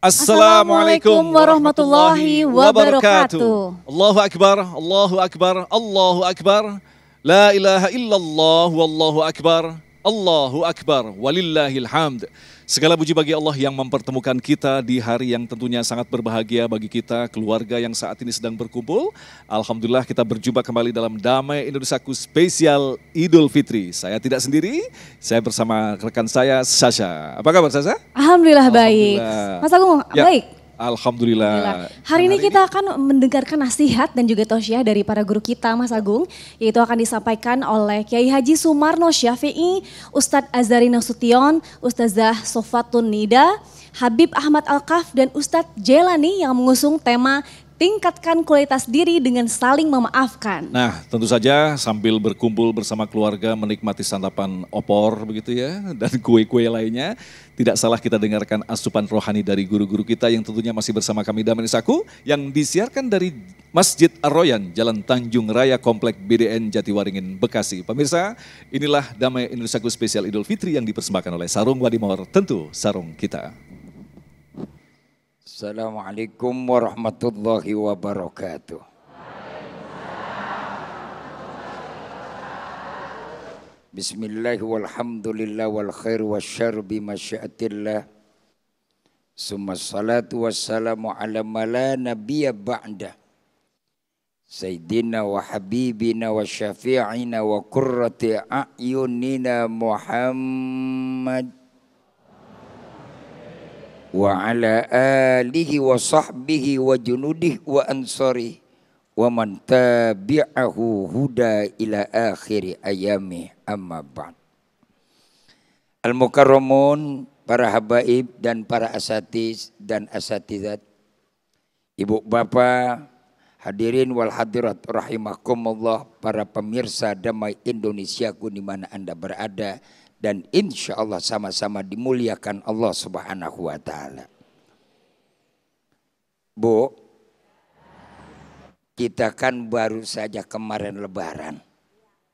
Assalamualaikum warahmatullahi wabarakatuh. Allahu Akbar, Allahu Akbar, Allahu Akbar. La ilaha illallah, wallahu akbar, Allahu Akbar, walillahil hamd. Segala puji bagi Allah yang mempertemukan kita di hari yang tentunya sangat berbahagia bagi kita, keluarga yang saat ini sedang berkumpul. Alhamdulillah kita berjumpa kembali dalam Damai Indonesiaku spesial Idul Fitri. Saya tidak sendiri, saya bersama rekan saya Sasha. Apa kabar Sasha? Alhamdulillah baik. Mas Agung ya, baik? Alhamdulillah. Hari ini kita akan mendengarkan nasihat dan juga tausiah dari para guru kita Mas Agung. Yaitu akan disampaikan oleh Kiai Haji Sumarno Syafi'i, Ustadz Azhari Nasution, Ustazah Sofatun Nida, Habib Ahmad Al-Kaf dan Ustadz Jelani yang mengusung tema tingkatkan kualitas diri dengan saling memaafkan. Nah, tentu saja sambil berkumpul bersama keluarga menikmati santapan opor begitu ya dan kue-kue lainnya, tidak salah kita dengarkan asupan rohani dari guru-guru kita yang tentunya masih bersama kami Damai Indonesiaku yang disiarkan dari Masjid Ar-Royan, Jalan Tanjung Raya Komplek BDN Jatiwaringin, Bekasi. Pemirsa, inilah Damai Indonesiaku spesial Idul Fitri yang dipersembahkan oleh Sarung Wadimor, tentu sarung kita. Assalamualaikum warahmatullahi wabarakatuh. Bismillah walhamdulillah wal khair wasyarr bimasyiatillah. Summa salatu wassalamu ala mala nabiyya ba'da. Sayyidina wa habibina wa syafi'ina wa qurrati a'yunina Muhammad wa ala alihi wa sahbihi wa junudihi wa ansari wa man tabi'ahu huda ila akhiri ayami amma ba'd. Al-mukarramun, para habaib dan para asatiz dan asatizat, ibu bapak, hadirin wal hadirat rahimakumullah, para pemirsa Damai Indonesiaku di mana Anda berada, dan insya Allah sama-sama dimuliakan Allah Subhanahu wa ta'ala. Bu, kita kan baru saja kemarin lebaran,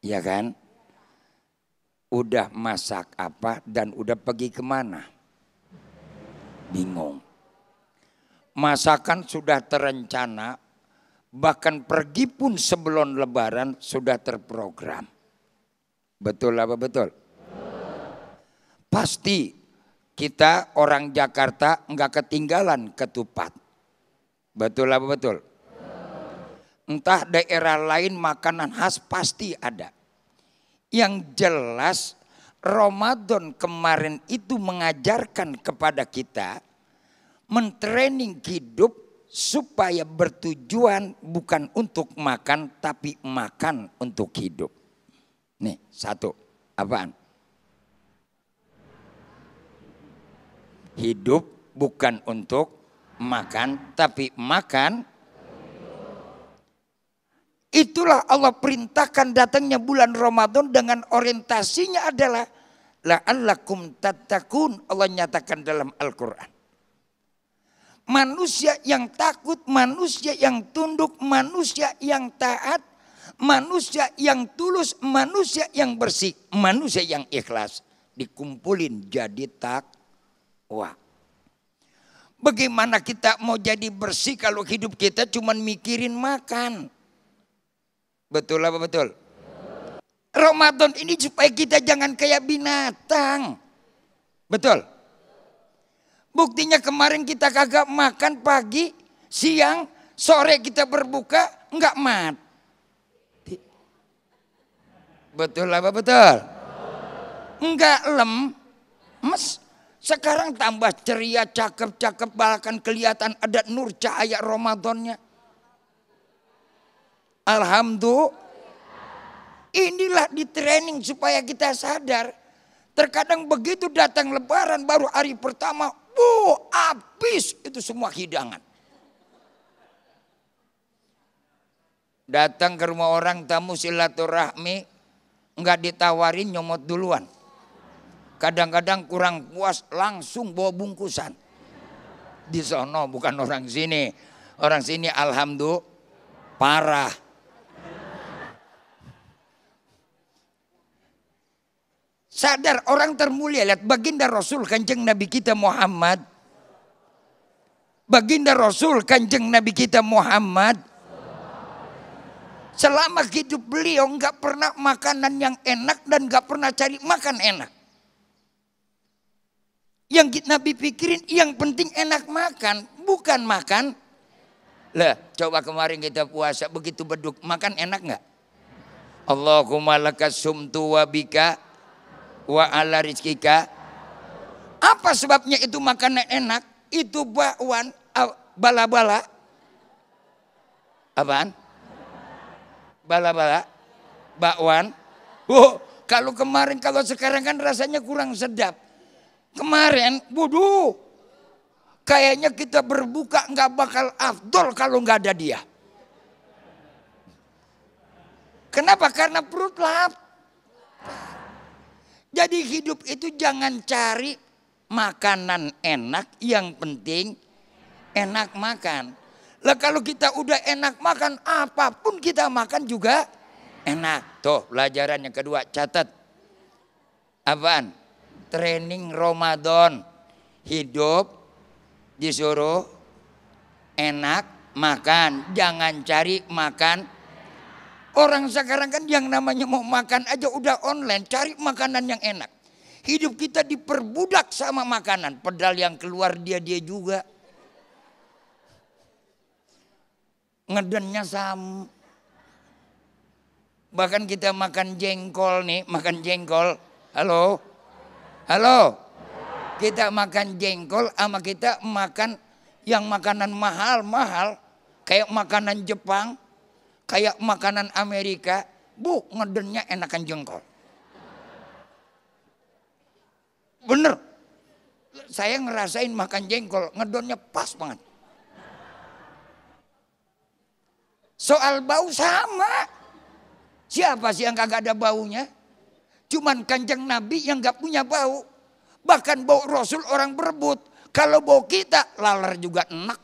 ya kan? Udah masak apa dan udah pergi kemana? Bingung. Masakan sudah terencana, bahkan pergi pun sebelum lebaran sudah terprogram. Betul apa betul? Pasti kita orang Jakarta enggak ketinggalan ketupat. Betul apa betul? Entah daerah lain makanan khas pasti ada. Yang jelas Ramadan kemarin itu mengajarkan kepada kita mentraining hidup supaya bertujuan bukan untuk makan tapi makan untuk hidup. Nih satu, apaan? Hidup bukan untuk makan, tapi makan. Itulah Allah perintahkan datangnya bulan Ramadan dengan orientasinya adalah la'allakum tattaqun. Allah nyatakan dalam Al-Quran. Manusia yang takut, manusia yang tunduk, manusia yang taat, manusia yang tulus, manusia yang bersih, manusia yang ikhlas. Dikumpulin jadi wah, bagaimana kita mau jadi bersih kalau hidup kita cuma mikirin makan? Betul apa betul? Ramadan ini supaya kita jangan kayak binatang. Betul? Buktinya kemarin kita kagak makan pagi, siang, sore kita berbuka, enggak mati. Betul apa betul? Enggak lemes. Sekarang tambah ceria, cakep-cakep, bahkan kelihatan ada nur cahaya Ramadannya. Alhamdulillah. Inilah di training supaya kita sadar. Terkadang begitu datang lebaran baru hari pertama, habis itu semua hidangan. Datang ke rumah orang tamu silaturahmi, enggak ditawarin nyomot duluan. Kadang-kadang kurang puas langsung bawa bungkusan. Di sono bukan orang sini. Orang sini alhamdulillah parah. Sadar orang termulia, lihat baginda Rasul Kanjeng Nabi kita Muhammad. Baginda Rasul Kanjeng Nabi kita Muhammad, selama hidup beliau nggak pernah makanan yang enak dan nggak pernah cari makan enak. Yang Nabi pikirin yang penting enak makan, bukan makan. Lah, coba kemarin kita puasa begitu beduk, makan enak nggak? Allahumma lakas sumtu wa bika wa ala rizkika. Apa sebabnya itu makanan enak? Itu bakwan, bala-bala. Apaan? Bala-bala, bakwan. Oh, kalau kemarin, kalau sekarang kan rasanya kurang sedap. Kemarin, bodoh. Kayaknya kita berbuka nggak bakal afdol kalau nggak ada dia. Kenapa? Karena perut lapar. Jadi hidup itu jangan cari makanan enak, yang penting enak makan. Lah kalau kita udah enak makan, apapun kita makan juga enak. Tuh pelajaran yang kedua, catat. Apaan? Training Ramadan. Hidup disuruh enak makan, jangan cari makan. Orang sekarang kan yang namanya mau makan aja udah online, cari makanan yang enak. Hidup kita diperbudak sama makanan, padahal yang keluar dia juga. Ngedennya sama. Bahkan kita makan jengkol nih, makan jengkol. Halo? Halo? Kita makan jengkol sama kita makan yang makanan mahal-mahal. Kayak makanan Jepang, kayak makanan Amerika. Bu, ngedennya enakan jengkol. Bener. Saya ngerasain makan jengkol, ngedonnya pas banget. Soal bau sama. Siapa sih yang kagak ada baunya? Cuman Kanjeng Nabi yang gak punya bau. Bahkan bau Rasul orang berebut. Kalau bau kita, laler juga enak.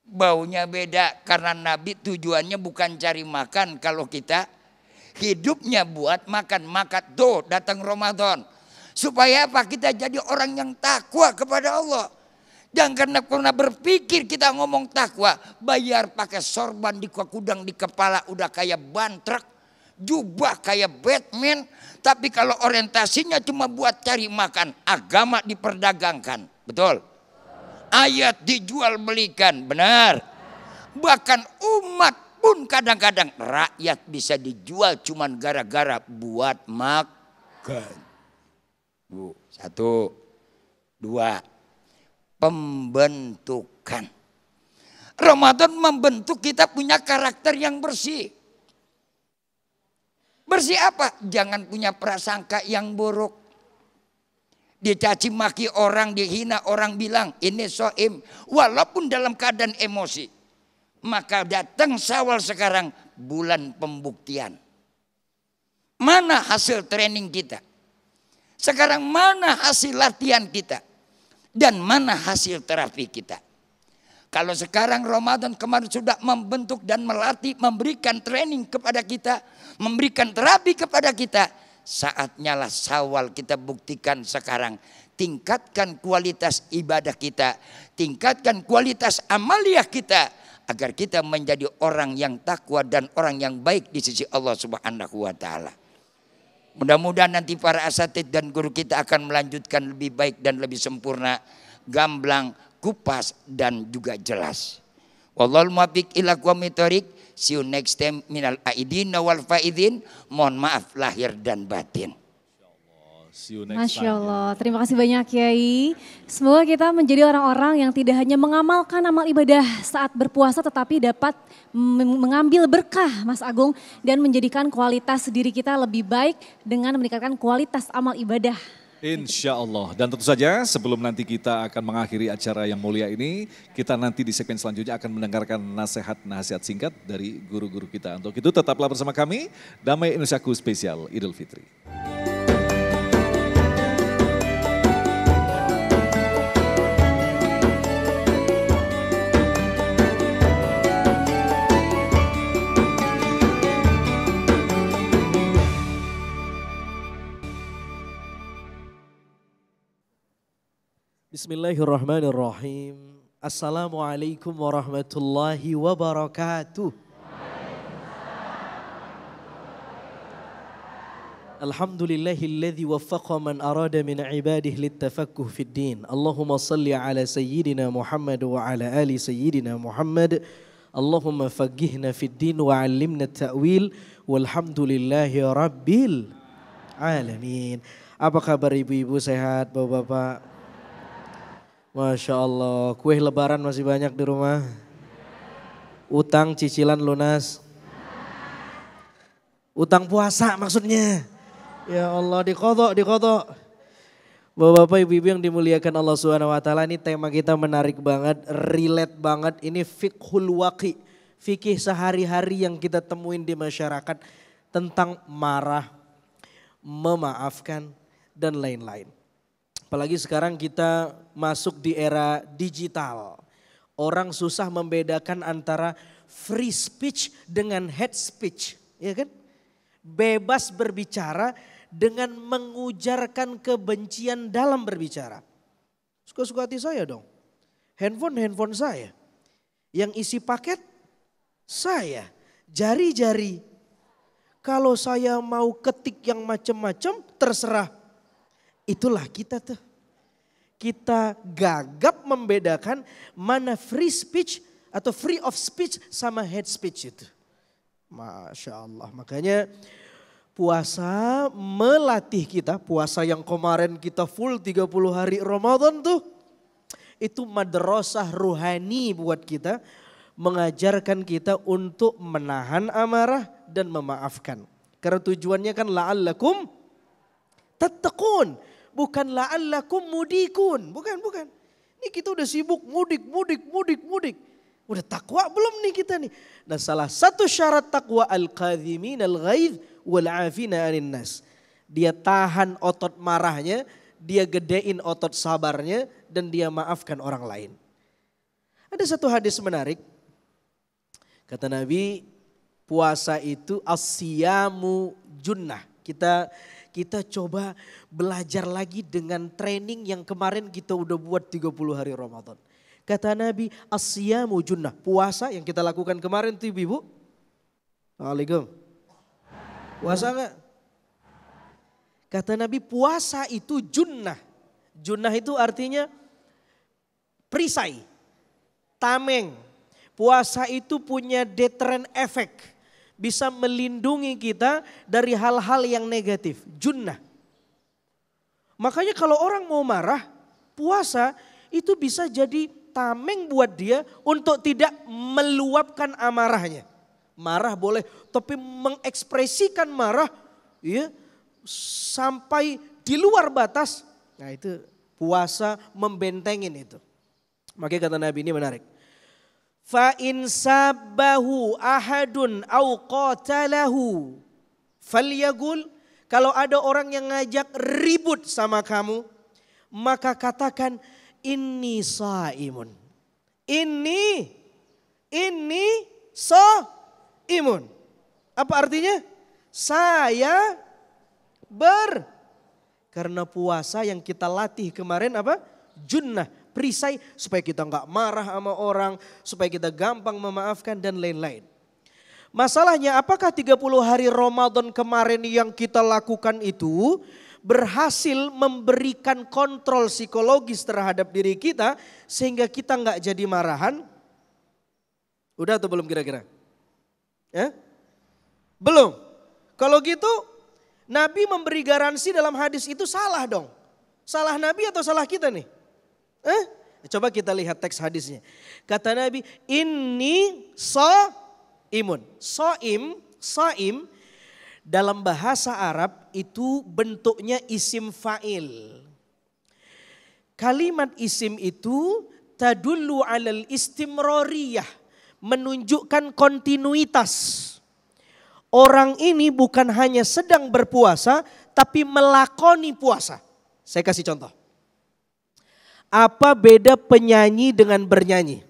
Baunya beda karena Nabi tujuannya bukan cari makan. Kalau kita hidupnya buat makan. Maka tuh datang Ramadan. Supaya apa? Kita jadi orang yang takwa kepada Allah. Jangan pernah berpikir kita ngomong takwa. Bayar pakai sorban di kudang di kepala udah kayak ban truk. Jubah kayak Batman. Tapi kalau orientasinya cuma buat cari makan, agama diperdagangkan. Betul? Ayat dijual belikan, benar. Bahkan umat pun kadang-kadang rakyat bisa dijual cuma gara-gara buat makan. Bu, 1, 2. Pembentukan. Ramadan membentuk kita punya karakter yang bersih. Bersih apa? Jangan punya prasangka yang buruk. Dicaci maki orang, dihina orang, bilang ini soim. Walaupun dalam keadaan emosi. Maka datang Syawal sekarang, bulan pembuktian. Mana hasil training kita? Sekarang mana hasil latihan kita? Dan mana hasil terapi kita? Kalau sekarang Ramadan kemarin sudah membentuk dan melatih, memberikan training kepada kita, memberikan terapi kepada kita, saatnya lah Syawal kita buktikan sekarang. Tingkatkan kualitas ibadah kita, tingkatkan kualitas amaliyah kita, agar kita menjadi orang yang takwa dan orang yang baik di sisi Allah Subhanahu wa taala. Mudah-mudahan nanti para asatidz dan guru kita akan melanjutkan lebih baik dan lebih sempurna, gamblang, kupas dan juga jelas. Wallahul muwaffiq ila aqwamit thoriq. See you next time minal aidin wal faidin. Mohon maaf lahir dan batin. Masya Allah, terima kasih banyak Kiai. Semoga kita menjadi orang-orang yang tidak hanya mengamalkan amal ibadah saat berpuasa, tetapi dapat mengambil berkah Mas Agung dan menjadikan kualitas diri kita lebih baik dengan meningkatkan kualitas amal ibadah. Insya Allah. Dan tentu saja sebelum nanti kita akan mengakhiri acara yang mulia ini, kita nanti di segmen selanjutnya akan mendengarkan nasihat-nasihat singkat dari guru-guru kita. Untuk itu tetaplah bersama kami, Damai Indonesiaku spesial Idul Fitri. Bismillah. Bismillahirrahmanirrahim. Assalamualaikum warahmatullahi wabarakatuh. Alhamdulillahilladzi waffaqa man arada min ibadihi littafaqquh fid din. Allahumma salli ala sayyidina Muhammad wa ala ali sayyidina Muhammad. Allahumma faqqihna fid din wa 'allimna at-ta'wil. Walhamdulillahi rabbil alamin. Apa kabar ibu-ibu, sehat bapak-bapak? Masya Allah, kue lebaran masih banyak di rumah? Utang cicilan lunas? Utang puasa maksudnya? Ya Allah, dikodok. Bapak-bapak, ibu-ibu yang dimuliakan Allah Subhanahu wa taala, ini tema kita menarik banget, relate banget. Ini fiqhul waqi, fikih sehari-hari yang kita temuin di masyarakat tentang marah, memaafkan dan lain-lain. Apalagi sekarang kita masuk di era digital. Orang susah membedakan antara free speech dengan hate speech, ya kan? Bebas berbicara dengan mengujarkan kebencian dalam berbicara. Suka-suka hati saya dong. Handphone saya. Yang isi paket saya. Jari-jari. Kalau saya mau ketik yang macam-macam terserah. Itulah kita tuh. Kita gagap membedakan mana free speech atau free of speech sama hate speech itu. Masya Allah. Makanya puasa melatih kita, puasa yang kemarin kita full 30 hari Ramadan tuh. Itu madrasah ruhani buat kita, mengajarkan kita untuk menahan amarah dan memaafkan. Karena tujuannya kan la'allakum tattaqun, bukan la'allakum mudikun, bukan. Ini kita udah sibuk mudik. Udah takwa belum nih kita nih? Nah, salah satu syarat takwa al-kadhimin al-ghaidh wal-afina 'anil nas. Dia tahan otot marahnya, dia gedein otot sabarnya dan dia maafkan orang lain. Ada satu hadis menarik. Kata Nabi, puasa itu as-siyamu junnah. Kita coba belajar lagi dengan training yang kemarin kita udah buat 30 hari Ramadan. Kata Nabi, as-siyamu junnah. Puasa yang kita lakukan kemarin tuh ibu. Waalaikumsalam. Puasa enggak? Kata Nabi, puasa itu junnah. Junnah itu artinya perisai, tameng. Puasa itu punya deterrent effect. Bisa melindungi kita dari hal-hal yang negatif. Junnah. Makanya kalau orang mau marah, puasa itu bisa jadi tameng buat dia untuk tidak meluapkan amarahnya. Marah boleh, tapi mengekspresikan marah ya sampai di luar batas. Nah itu puasa membentengin itu. Makanya kata Nabi ini menarik. Fa in sabbahu ahadun au qatalahu falyaqul, kalau ada orang yang ngajak ribut sama kamu, maka katakan inni saimun. Ini saimun. Apa artinya? Saya karena puasa yang kita latih kemarin apa? Junnah, perisai supaya kita nggak marah sama orang, supaya kita gampang memaafkan dan lain-lain. Masalahnya apakah 30 hari Ramadan kemarin yang kita lakukan itu berhasil memberikan kontrol psikologis terhadap diri kita sehingga kita nggak jadi marahan? Udah atau belum kira-kira? Ya? Belum. Kalau gitu Nabi memberi garansi dalam hadis itu salah dong. Salah Nabi atau salah kita nih? Coba kita lihat teks hadisnya. Kata Nabi, inni saimun. Saim dalam bahasa Arab itu bentuknya isim fa'il. Kalimat isim itu tadullu alal istimroriyah, menunjukkan kontinuitas. Orang ini bukan hanya sedang berpuasa, tapi melakoni puasa. Saya kasih contoh. Apa beda penyanyi dengan bernyanyi?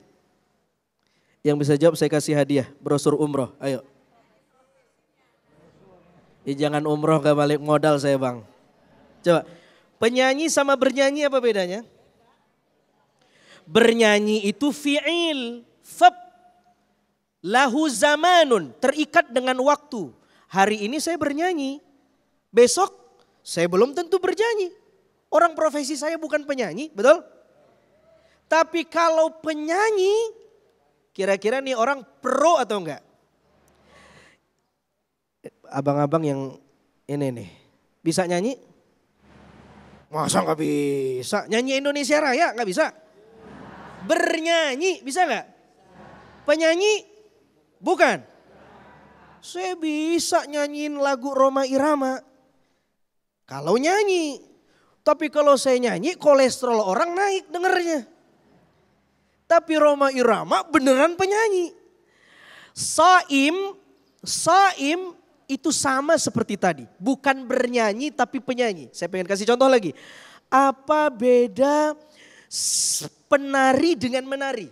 Yang bisa jawab saya kasih hadiah, brosur umroh, ayo. Jangan umroh gak balik modal saya bang. Coba, penyanyi sama bernyanyi apa bedanya? Bernyanyi itu fi'il, fab. Lahu zamanun, terikat dengan waktu. Hari ini saya bernyanyi, besok saya belum tentu bernyanyi. Orang profesi saya bukan penyanyi, betul? Tapi kalau penyanyi, kira-kira nih orang pro atau enggak? Abang-abang yang ini nih, bisa nyanyi? Masa nggak bisa? Nyanyi Indonesia Raya nggak bisa? Bernyanyi bisa nggak? Penyanyi? Bukan. Saya bisa nyanyiin lagu Rhoma Irama. Kalau nyanyi. Tapi kalau saya nyanyi kolesterol orang naik dengernya. Tapi Rhoma Irama beneran penyanyi. Saim itu sama seperti tadi. Bukan bernyanyi tapi penyanyi. Saya pengen kasih contoh lagi. Apa beda penari dengan menari?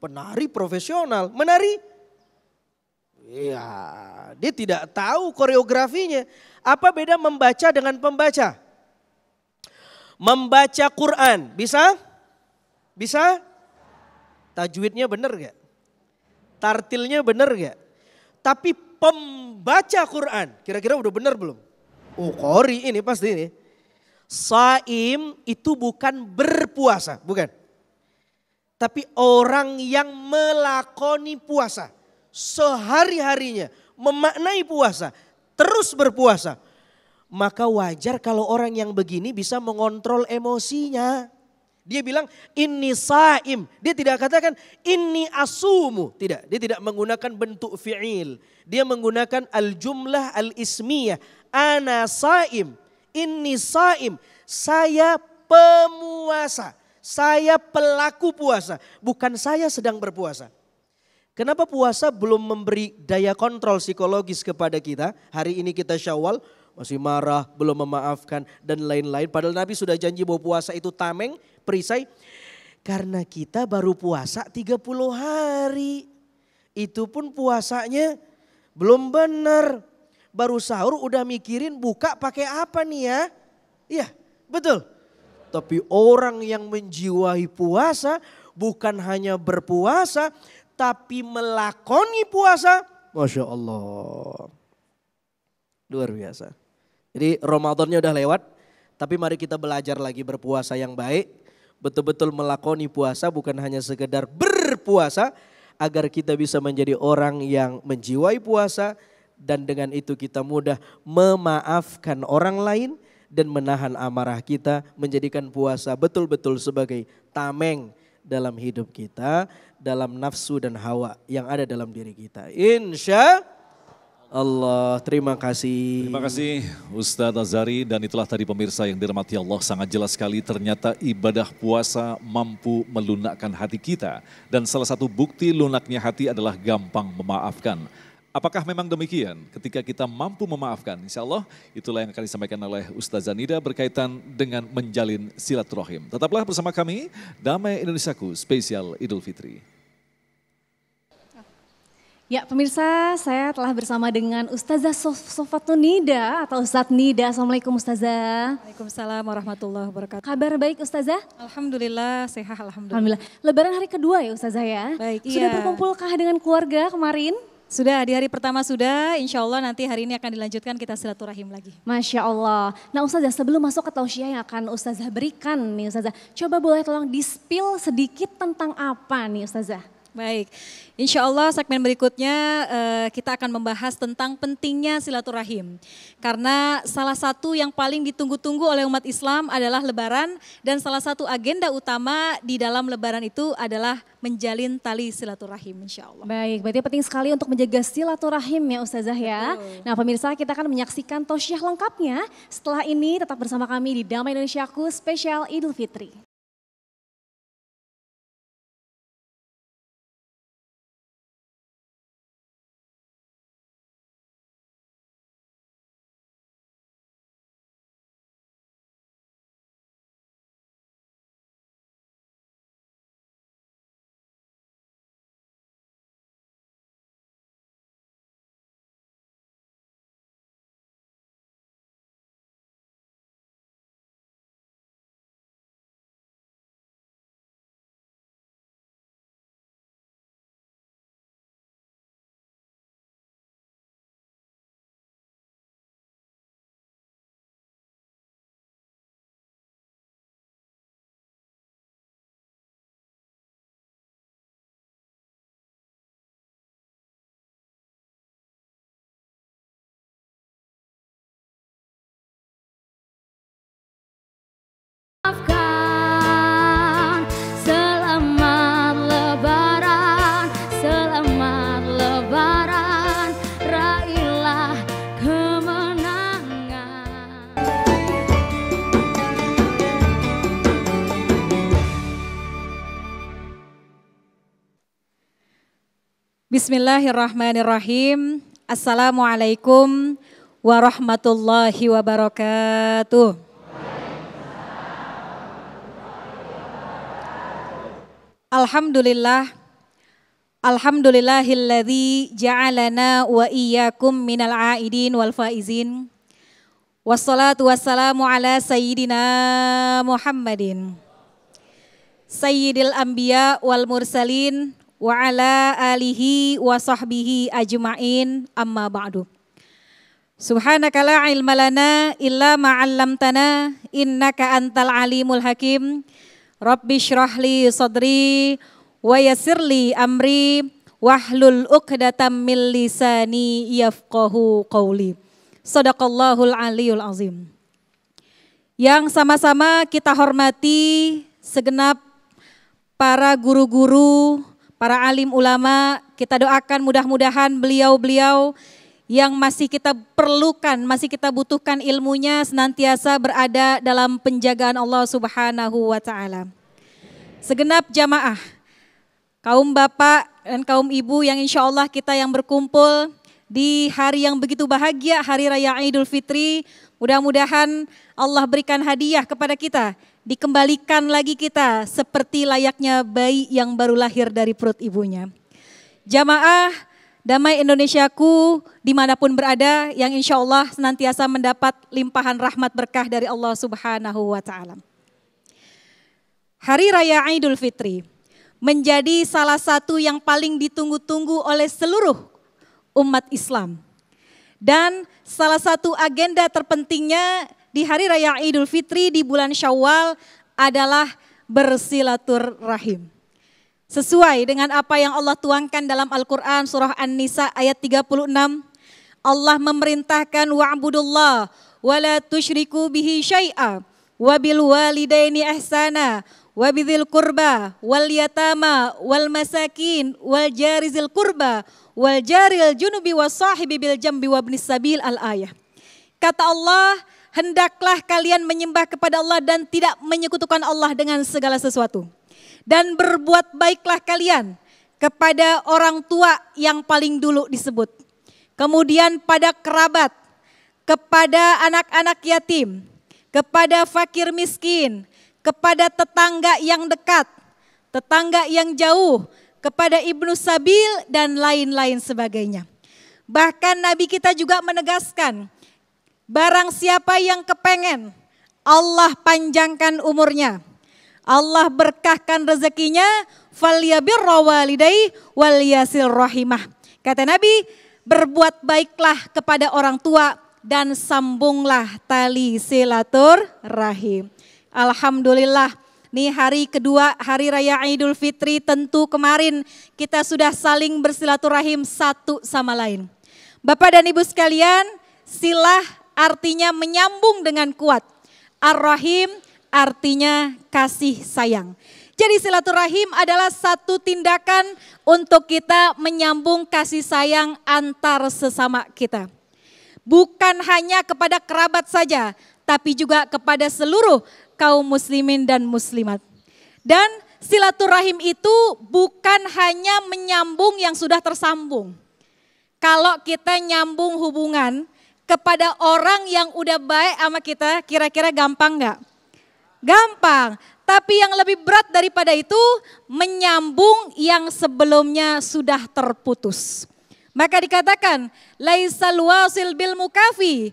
Penari profesional, menari? Iya, dia tidak tahu koreografinya. Apa beda membaca dengan pembaca? Membaca Quran, bisa? Bisa? Tajwidnya benar gak? Tartilnya benar gak? Tapi pembaca Quran, kira-kira udah benar belum? Oh qori ini pasti ini. Saim itu bukan berpuasa, bukan. Tapi orang yang melakoni puasa sehari-harinya, memaknai puasa, terus berpuasa. Maka wajar kalau orang yang begini bisa mengontrol emosinya. Dia bilang ini saim, dia tidak katakan ini asumu. Tidak, dia tidak menggunakan bentuk fi'il. Dia menggunakan al-jumlah al-ismiyah. Ana saim, ini saim, saya pemuasa. Saya pelaku puasa, bukan saya sedang berpuasa. Kenapa puasa belum memberi daya kontrol psikologis kepada kita? Hari ini kita Syawal, masih marah, belum memaafkan dan lain-lain. Padahal Nabi sudah janji bahwa puasa itu tameng, perisai. Karena kita baru puasa 30 hari. Itu pun puasanya belum benar. Baru sahur udah mikirin buka pakai apa nih ya? Iya, betul. Tapi orang yang menjiwai puasa bukan hanya berpuasa tapi melakoni puasa. Masya Allah. Luar biasa. Jadi Ramadannya udah lewat tapi mari kita belajar lagi berpuasa yang baik. Betul-betul melakoni puasa bukan hanya sekedar berpuasa. Agar kita bisa menjadi orang yang menjiwai puasa. Dan dengan itu kita mudah memaafkan orang lain. Dan menahan amarah kita, menjadikan puasa betul-betul sebagai tameng dalam hidup kita, dalam nafsu dan hawa yang ada dalam diri kita. Insya Allah, terima kasih. Terima kasih Ustadz Azhari, dan itulah tadi pemirsa yang dirahmati Allah, sangat jelas sekali ternyata ibadah puasa mampu melunakkan hati kita. Dan salah satu bukti lunaknya hati adalah gampang memaafkan. Apakah memang demikian ketika kita mampu memaafkan? Insya Allah itulah yang akan disampaikan oleh Ustazah Nida berkaitan dengan menjalin silaturahim. Tetaplah bersama kami, Damai Indonesiaku spesial Idul Fitri. Ya pemirsa, saya telah bersama dengan Ustazah Sofatun Nida atau Ustadz Nida. Assalamualaikum Ustazah. Waalaikumsalam warahmatullahi wabarakatuh. Kabar baik Ustazah? Alhamdulillah, sehat alhamdulillah. Alhamdulillah. Lebaran hari kedua ya Ustazah ya? Baik, Sudah iya. berkumpulkah dengan keluarga kemarin? Sudah, di hari pertama sudah, insya Allah nanti hari ini akan dilanjutkan kita silaturahim lagi. Masya Allah. Nah Ustazah, sebelum masuk ke tausiah yang akan Ustazah berikan nih Ustazah, coba boleh tolong di-spill sedikit tentang apa nih Ustazah? Baik, insya Allah segmen berikutnya kita akan membahas tentang pentingnya silaturahim. Karena salah satu yang paling ditunggu-tunggu oleh umat Islam adalah lebaran. Dan salah satu agenda utama di dalam lebaran itu adalah menjalin tali silaturahim insya Allah. Baik, berarti penting sekali untuk menjaga silaturahim ya Ustazah ya. Betul. Nah pemirsa, kita akan menyaksikan tausiah lengkapnya. Setelah ini tetap bersama kami di Damai Indonesiaku spesial Idul Fitri. Bismillahirrahmanirrahim. Assalamualaikum warahmatullahi wabarakatuh. Alhamdulillah. Alhamdulillahilladzi ja'alana wa iyyakum minal aidin wal faizin. Wassalatu wassalamu ala sayyidina Muhammadin sayyidil anbiya wal mursalin wa ala alihi wa sahbihi ajma'in, amma ba'du. Subhanaka la ilma lana illa ma 'allamtana innaka antal alimul hakim. Rabbi shrah li sadri wa yassir li amri wahlul 'uqdatam min lisani yafqahu qawli. Shadaqallahul aliyul azim. Yang sama-sama kita hormati segenap para guru-guru, para alim ulama, kita doakan mudah-mudahan beliau-beliau yang masih kita perlukan, masih kita butuhkan ilmunya senantiasa berada dalam penjagaan Allah Subhanahu wa taala. Segenap jamaah, kaum bapak dan kaum ibu yang insya Allah kita yang berkumpul di hari yang begitu bahagia, Hari Raya Idul Fitri, mudah-mudahan Allah berikan hadiah kepada kita, dikembalikan lagi kita seperti layaknya bayi yang baru lahir dari perut ibunya. Jamaah Damai Indonesiaku dimanapun berada yang insya Allah senantiasa mendapat limpahan rahmat berkah dari Allah Subhanahu wa taala. Hari Raya Idul Fitri menjadi salah satu yang paling ditunggu-tunggu oleh seluruh umat Islam. Dan salah satu agenda terpentingnya di Hari Raya Idul Fitri di bulan Syawal adalah bersilaturahim. Sesuai dengan apa yang Allah tuangkan dalam Al-Quran surah An-Nisa ayat 36. Allah memerintahkan wa'budullah wa la tusyriku bihi syai'a wa bil walidaini ihsana wa bidzil qurba wal yatama wal masakin wal jarizil qurba wal jaril junubi was sahibi bil jambi wabnis sabil al-ayah. Kata Allah, hendaklah kalian menyembah kepada Allah dan tidak menyekutukan Allah dengan segala sesuatu. Dan berbuat baiklah kalian kepada orang tua yang paling dulu disebut. Kemudian pada kerabat, kepada anak-anak yatim, kepada fakir miskin, kepada tetangga yang dekat, tetangga yang jauh, kepada ibnu sabil dan lain-lain sebagainya. Bahkan Nabi kita juga menegaskan, barang siapa yang kepengen Allah panjangkan umurnya, Allah berkahkan rezekinya, falyabirra walidayhi wal yasil rahimah. Kata Nabi, berbuat baiklah kepada orang tua dan sambunglah tali silaturahim. Alhamdulillah, nih hari kedua Hari Raya Idul Fitri, tentu kemarin kita sudah saling bersilaturahim satu sama lain. Bapak dan Ibu sekalian, silah artinya menyambung dengan kuat. Ar-Rahim artinya kasih sayang. Jadi silaturahim adalah satu tindakan untuk kita menyambung kasih sayang antar sesama kita. Bukan hanya kepada kerabat saja, tapi juga kepada seluruh kaum muslimin dan muslimat. Dan silaturahim itu bukan hanya menyambung yang sudah tersambung. Kalau kita nyambung hubungan kepada orang yang udah baik sama kita, kira-kira gampang nggak? Gampang. Tapi yang lebih berat daripada itu, menyambung yang sebelumnya sudah terputus. Maka dikatakan, laisal wasil bil mukafi.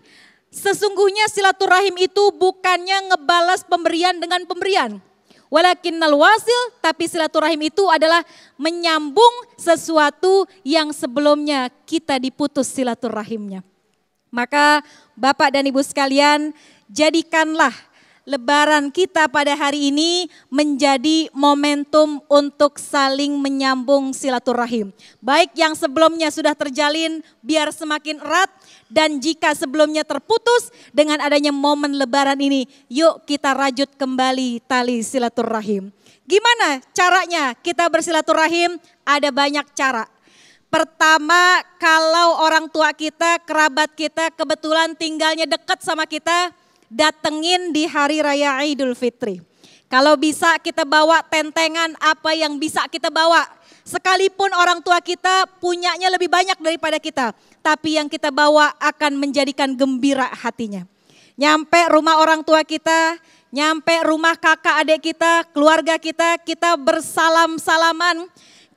Sesungguhnya silaturahim itu bukannya ngebalas pemberian dengan pemberian. Walakinnal wasil, tapi silaturahim itu adalah menyambung sesuatu yang sebelumnya kita diputus silaturahimnya. Maka Bapak dan Ibu sekalian, jadikanlah Lebaran kita pada hari ini menjadi momentum untuk saling menyambung silaturahim. Baik yang sebelumnya sudah terjalin biar semakin erat, dan jika sebelumnya terputus, dengan adanya momen Lebaran ini, yuk kita rajut kembali tali silaturahim. Gimana caranya kita bersilaturahim? Ada banyak cara. Pertama, kalau orang tua kita, kerabat kita kebetulan tinggalnya dekat sama kita, datengin di Hari Raya Idul Fitri. Kalau bisa kita bawa tentengan apa yang bisa kita bawa. Sekalipun orang tua kita punyanya lebih banyak daripada kita, tapi yang kita bawa akan menjadikan gembira hatinya. Nyampe rumah orang tua kita, nyampe rumah kakak adik kita, keluarga kita bersalam-salaman.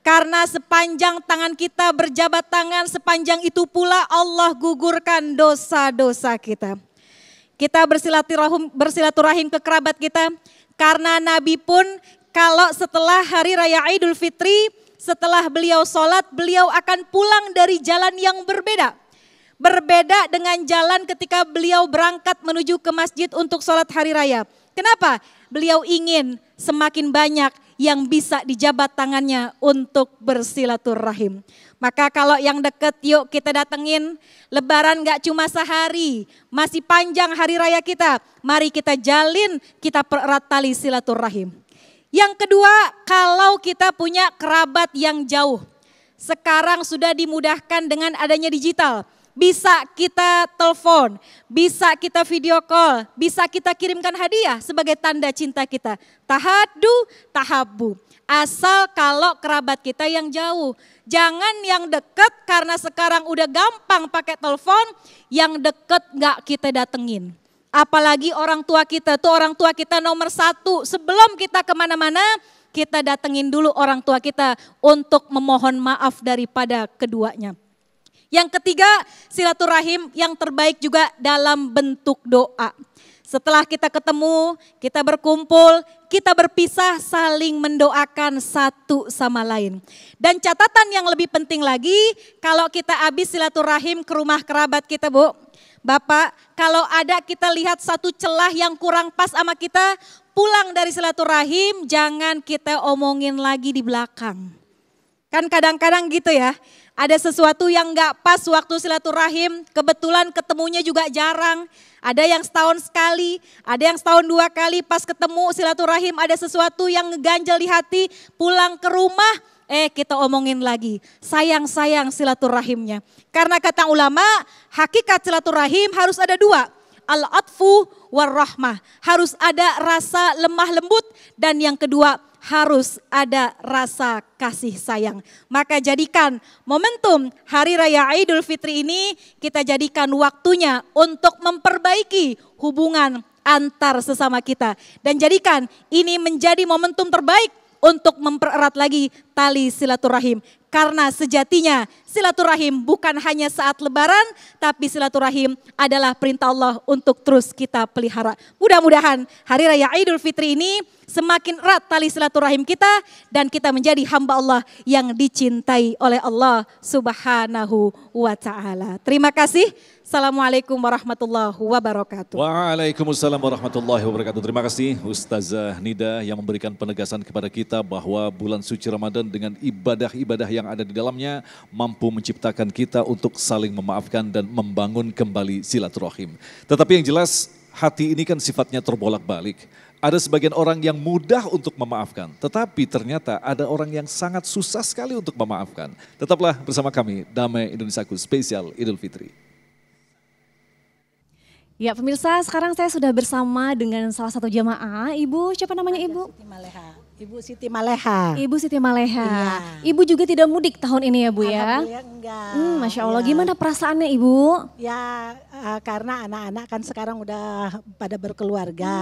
Karena sepanjang tangan kita berjabat tangan, sepanjang itu pula Allah gugurkan dosa-dosa kita. Kita bersilaturahim ke kerabat kita, karena Nabi pun kalau setelah hari raya Idul Fitri, setelah beliau sholat, beliau akan pulang dari jalan yang berbeda. Berbeda dengan jalan ketika beliau berangkat menuju ke masjid untuk sholat hari raya. Kenapa? Beliau ingin semakin banyak yang bisa dijabat tangannya untuk bersilaturahim. Maka kalau yang deket yuk kita datengin. Lebaran gak cuma sehari, masih panjang hari raya kita. Mari kita jalin, kita pererat tali silaturahim. Yang kedua, kalau kita punya kerabat yang jauh. Sekarang sudah dimudahkan dengan adanya digital. Bisa kita telepon, bisa kita video call, bisa kita kirimkan hadiah sebagai tanda cinta kita. Tahadu, tahabu. Asal kalau kerabat kita yang jauh. Jangan yang dekat karena sekarang udah gampang pakai telepon, yang dekat gak kita datengin. Apalagi orang tua kita, tuh orang tua kita nomor satu. Sebelum kita kemana-mana, kita datengin dulu orang tua kita untuk memohon maaf daripada keduanya. Yang ketiga, silaturahim yang terbaik juga dalam bentuk doa. Setelah kita ketemu, kita berkumpul, kita berpisah saling mendoakan satu sama lain. Dan catatan yang lebih penting lagi, kalau kita habis silaturahim ke rumah kerabat kita, Bu, Bapak, kalau ada kita lihat satu celah yang kurang pas sama kita, pulang dari silaturahim jangan kita omongin lagi di belakang. Kan kadang-kadang gitu ya. Ada sesuatu yang gak pas waktu silaturahim, kebetulan ketemunya juga jarang. Ada yang setahun sekali, ada yang setahun 2 kali pas ketemu silaturahim ada sesuatu yang ngeganjel di hati, pulang ke rumah, kita omongin lagi. Sayang-sayang silaturahimnya. Karena kata ulama, hakikat silaturahim harus ada 2. Al-atfu war-rahmah. Harus ada rasa lemah lembut dan yang kedua harus ada rasa kasih sayang. Maka jadikan momentum Hari Raya Idul Fitri ini kita jadikan waktunya untuk memperbaiki hubungan antar sesama kita. Dan jadikan ini menjadi momentum terbaik untuk mempererat lagi tali silaturahim. Karena sejatinya silaturahim bukan hanya saat lebaran, tapi silaturahim adalah perintah Allah untuk terus kita pelihara. Mudah-mudahan Hari Raya Idul Fitri ini semakin erat tali silaturahim kita dan kita menjadi hamba Allah yang dicintai oleh Allah Subhanahu wa Ta'ala. Terima kasih. Assalamualaikum warahmatullahi wabarakatuh. Waalaikumsalam warahmatullahi wabarakatuh. Terima kasih Ustazah Nida yang memberikan penegasan kepada kita bahwa bulan suci Ramadan dengan ibadah-ibadah yang ada di dalamnya mampu menciptakan kita untuk saling memaafkan dan membangun kembali silaturahim. Tetapi yang jelas hati ini kan sifatnya terbolak-balik. Ada sebagian orang yang mudah untuk memaafkan, tetapi ternyata ada orang yang sangat susah sekali untuk memaafkan. Tetaplah bersama kami, Damai Indonesiaku Spesial Idul Fitri. Ya pemirsa, sekarang saya sudah bersama dengan salah satu jamaah. Ibu, siapa namanya Ibu? Siti Maleha. Ibu Siti Maleha. Ibu Siti Maleha. Iya. Ibu juga tidak mudik tahun ini ya Bu ya? Alhamdulillah enggak. Masya Allah, Ya. gimana perasaannya Ibu? Ya karena anak-anak kan sekarang udah pada berkeluarga.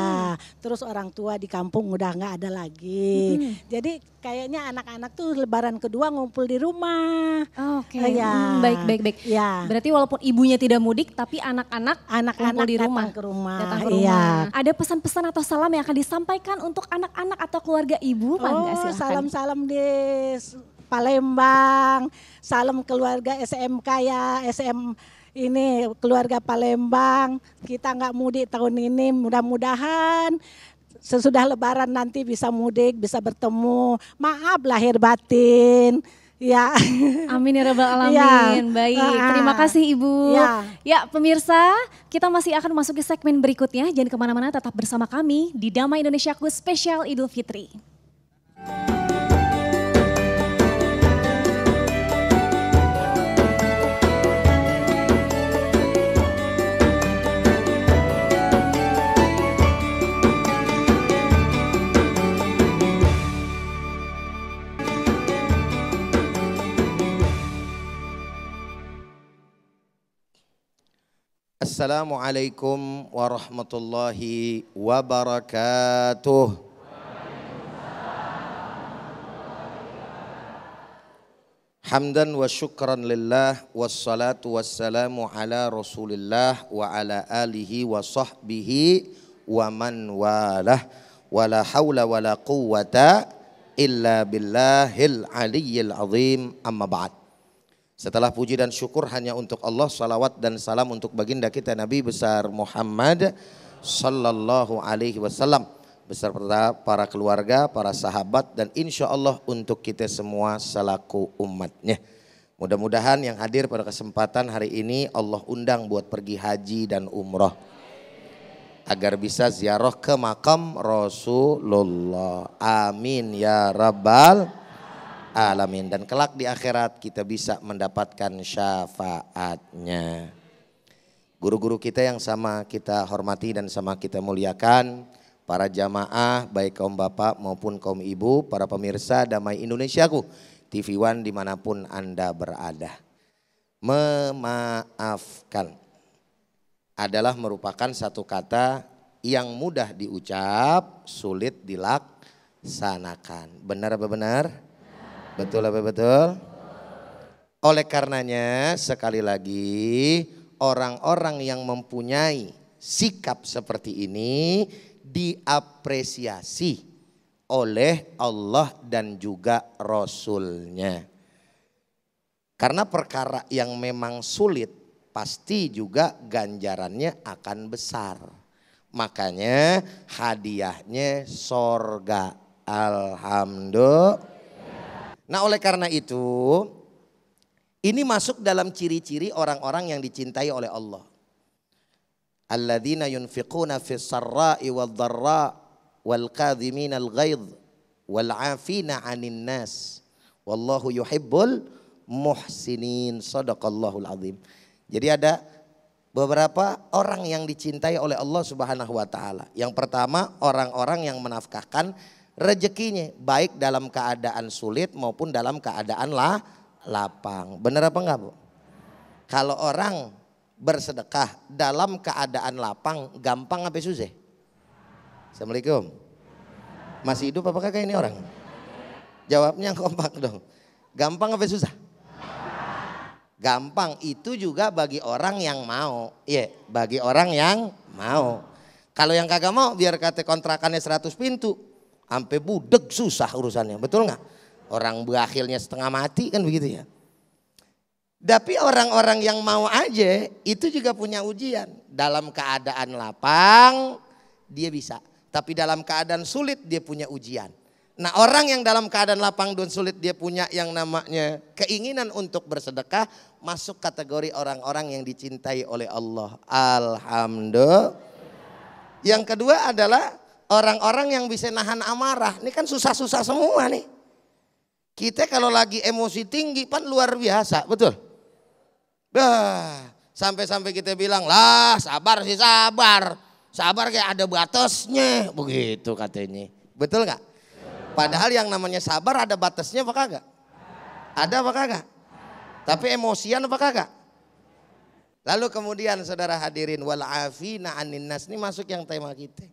Terus orang tua di kampung udah nggak ada lagi. Jadi kayaknya anak-anak tuh lebaran kedua ngumpul di rumah. Oke, Ya. baik. Ya. Berarti walaupun ibunya tidak mudik, tapi anak-anak kumpul di rumah. datang ke rumah. Datang ke Iya. rumah. Ada pesan-pesan atau salam yang akan disampaikan untuk anak-anak atau keluarga Ibu? Pak, enggak, silahkan. salam-salam di Palembang, salam keluarga SMK ya, ini keluarga Palembang. Kita nggak mudik tahun ini, mudah-mudahan sesudah Lebaran nanti bisa mudik, bisa bertemu. Maaf lahir batin. Ya. Amin ya rabbal alamin. Ya. Baik, terima kasih Ibu. Ya. Ya pemirsa, kita masih akan masuk ke segmen berikutnya. Jangan kemana-mana, tetap bersama kami di Damai Indonesiaku Spesial Idul Fitri. Assalamualaikum warahmatullahi wabarakatuh. Hamdan wa syukran lillah wassalatu wassalamu ala rasulillah wa ala alihi wa sahbihi wa man walah wa la hawla wa la quwwata illa billahil aliyyil azim amma ba'd. Setelah puji dan syukur hanya untuk Allah, salawat dan salam untuk baginda kita Nabi besar Muhammad sallallahu alaihi wasallam beserta para keluarga, para sahabat dan insya Allah untuk kita semua selaku umatnya. Mudah-mudahan yang hadir pada kesempatan hari ini Allah undang buat pergi haji dan umrah agar bisa ziarah ke makam Rasulullah. Amin ya rabbal alamin. Dan kelak di akhirat kita bisa mendapatkan syafaatnya. Guru-guru kita yang sama kita hormati dan sama kita muliakan, para jamaah baik kaum bapak maupun kaum ibu, para pemirsa Damai Indonesiaku, TV One dimanapun Anda berada. Memaafkan adalah merupakan satu kata yang mudah diucap, sulit dilaksanakan. Benar apa benar? Betul apa betul? Oleh karenanya sekali lagi orang-orang yang mempunyai sikap seperti ini diapresiasi oleh Allah dan juga Rasulnya. Karena perkara yang memang sulit pasti juga ganjarannya akan besar. Makanya hadiahnya sorga. Alhamdulillah. Nah oleh karena itu ini masuk dalam ciri-ciri orang-orang yang dicintai oleh Allah. Alladzina yunfiquna fis sarra'i wal dharra wal kadhimina al ghaidh wal 'afina 'anil nas wallahu yuhibbul muhsinin. Shadaqallahul azim. Jadi ada beberapa orang yang dicintai oleh Allah Subhanahu wa taala. Yang pertama orang-orang yang menafkahkan rezekinya baik dalam keadaan sulit maupun dalam keadaan lapang. Benar apa enggak Bu? Kalau orang bersedekah dalam keadaan lapang gampang apa susah? Assalamualaikum. Masih hidup apakah kayak ini orang? Jawabnya kompak dong. Gampang apa susah? Gampang itu juga bagi orang yang mau. Iya, bagi orang yang mau. Kalau yang kagak mau biar kata kontrakannya 100 pintu. Sampai budek susah urusannya, betul nggak? Orang berakhirnya setengah mati kan begitu ya. Tapi orang-orang yang mau aja itu juga punya ujian. Dalam keadaan lapang dia bisa, tapi dalam keadaan sulit dia punya ujian. Nah orang yang dalam keadaan lapang dan sulit dia punya yang namanya keinginan untuk bersedekah masuk kategori orang-orang yang dicintai oleh Allah. Alhamdulillah. Yang kedua adalah orang-orang yang bisa nahan amarah. Ini kan susah-susah semua nih. Kita kalau lagi emosi tinggi kan luar biasa, betul? Sampai-sampai kita bilang, lah sabar sih sabar. Sabar kayak ada batasnya, begitu katanya. Betul gak? Padahal yang namanya sabar ada batasnya apa kagak? Ada apa kagak? Tapi emosian apa kagak? Lalu kemudian saudara hadirin, wal afina 'anin nas, ini masuk yang tema kita.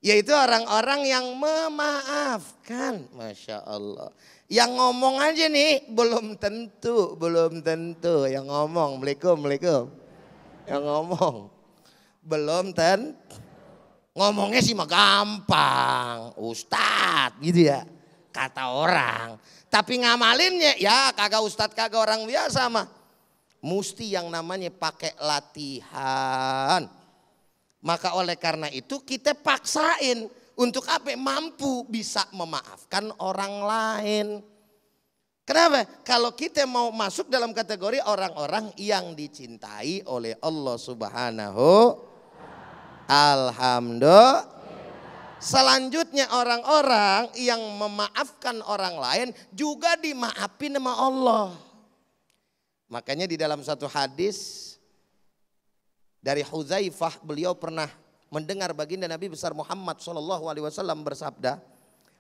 Yaitu orang-orang yang memaafkan. Masya Allah. Yang ngomong aja nih belum tentu. Yang ngomong, Assalamualaikum. Yang ngomong belum tentu. Ngomongnya sih mah gampang. Ustadz gitu ya. Kata orang. Tapi ngamalinnya ya kagak ustadz kagak orang biasa mah. Mesti yang namanya pakai latihan. Maka oleh karena itu kita paksain untuk apa? Mampu bisa memaafkan orang lain. Kenapa? Kalau kita mau masuk dalam kategori orang-orang yang dicintai oleh Allah Subhanahu. Alhamdulillah. Selanjutnya orang-orang yang memaafkan orang lain juga dimaafin sama Allah. Makanya di dalam satu hadis dari Hudzaifah, beliau pernah mendengar baginda Nabi besar Muhammad SAW bersabda,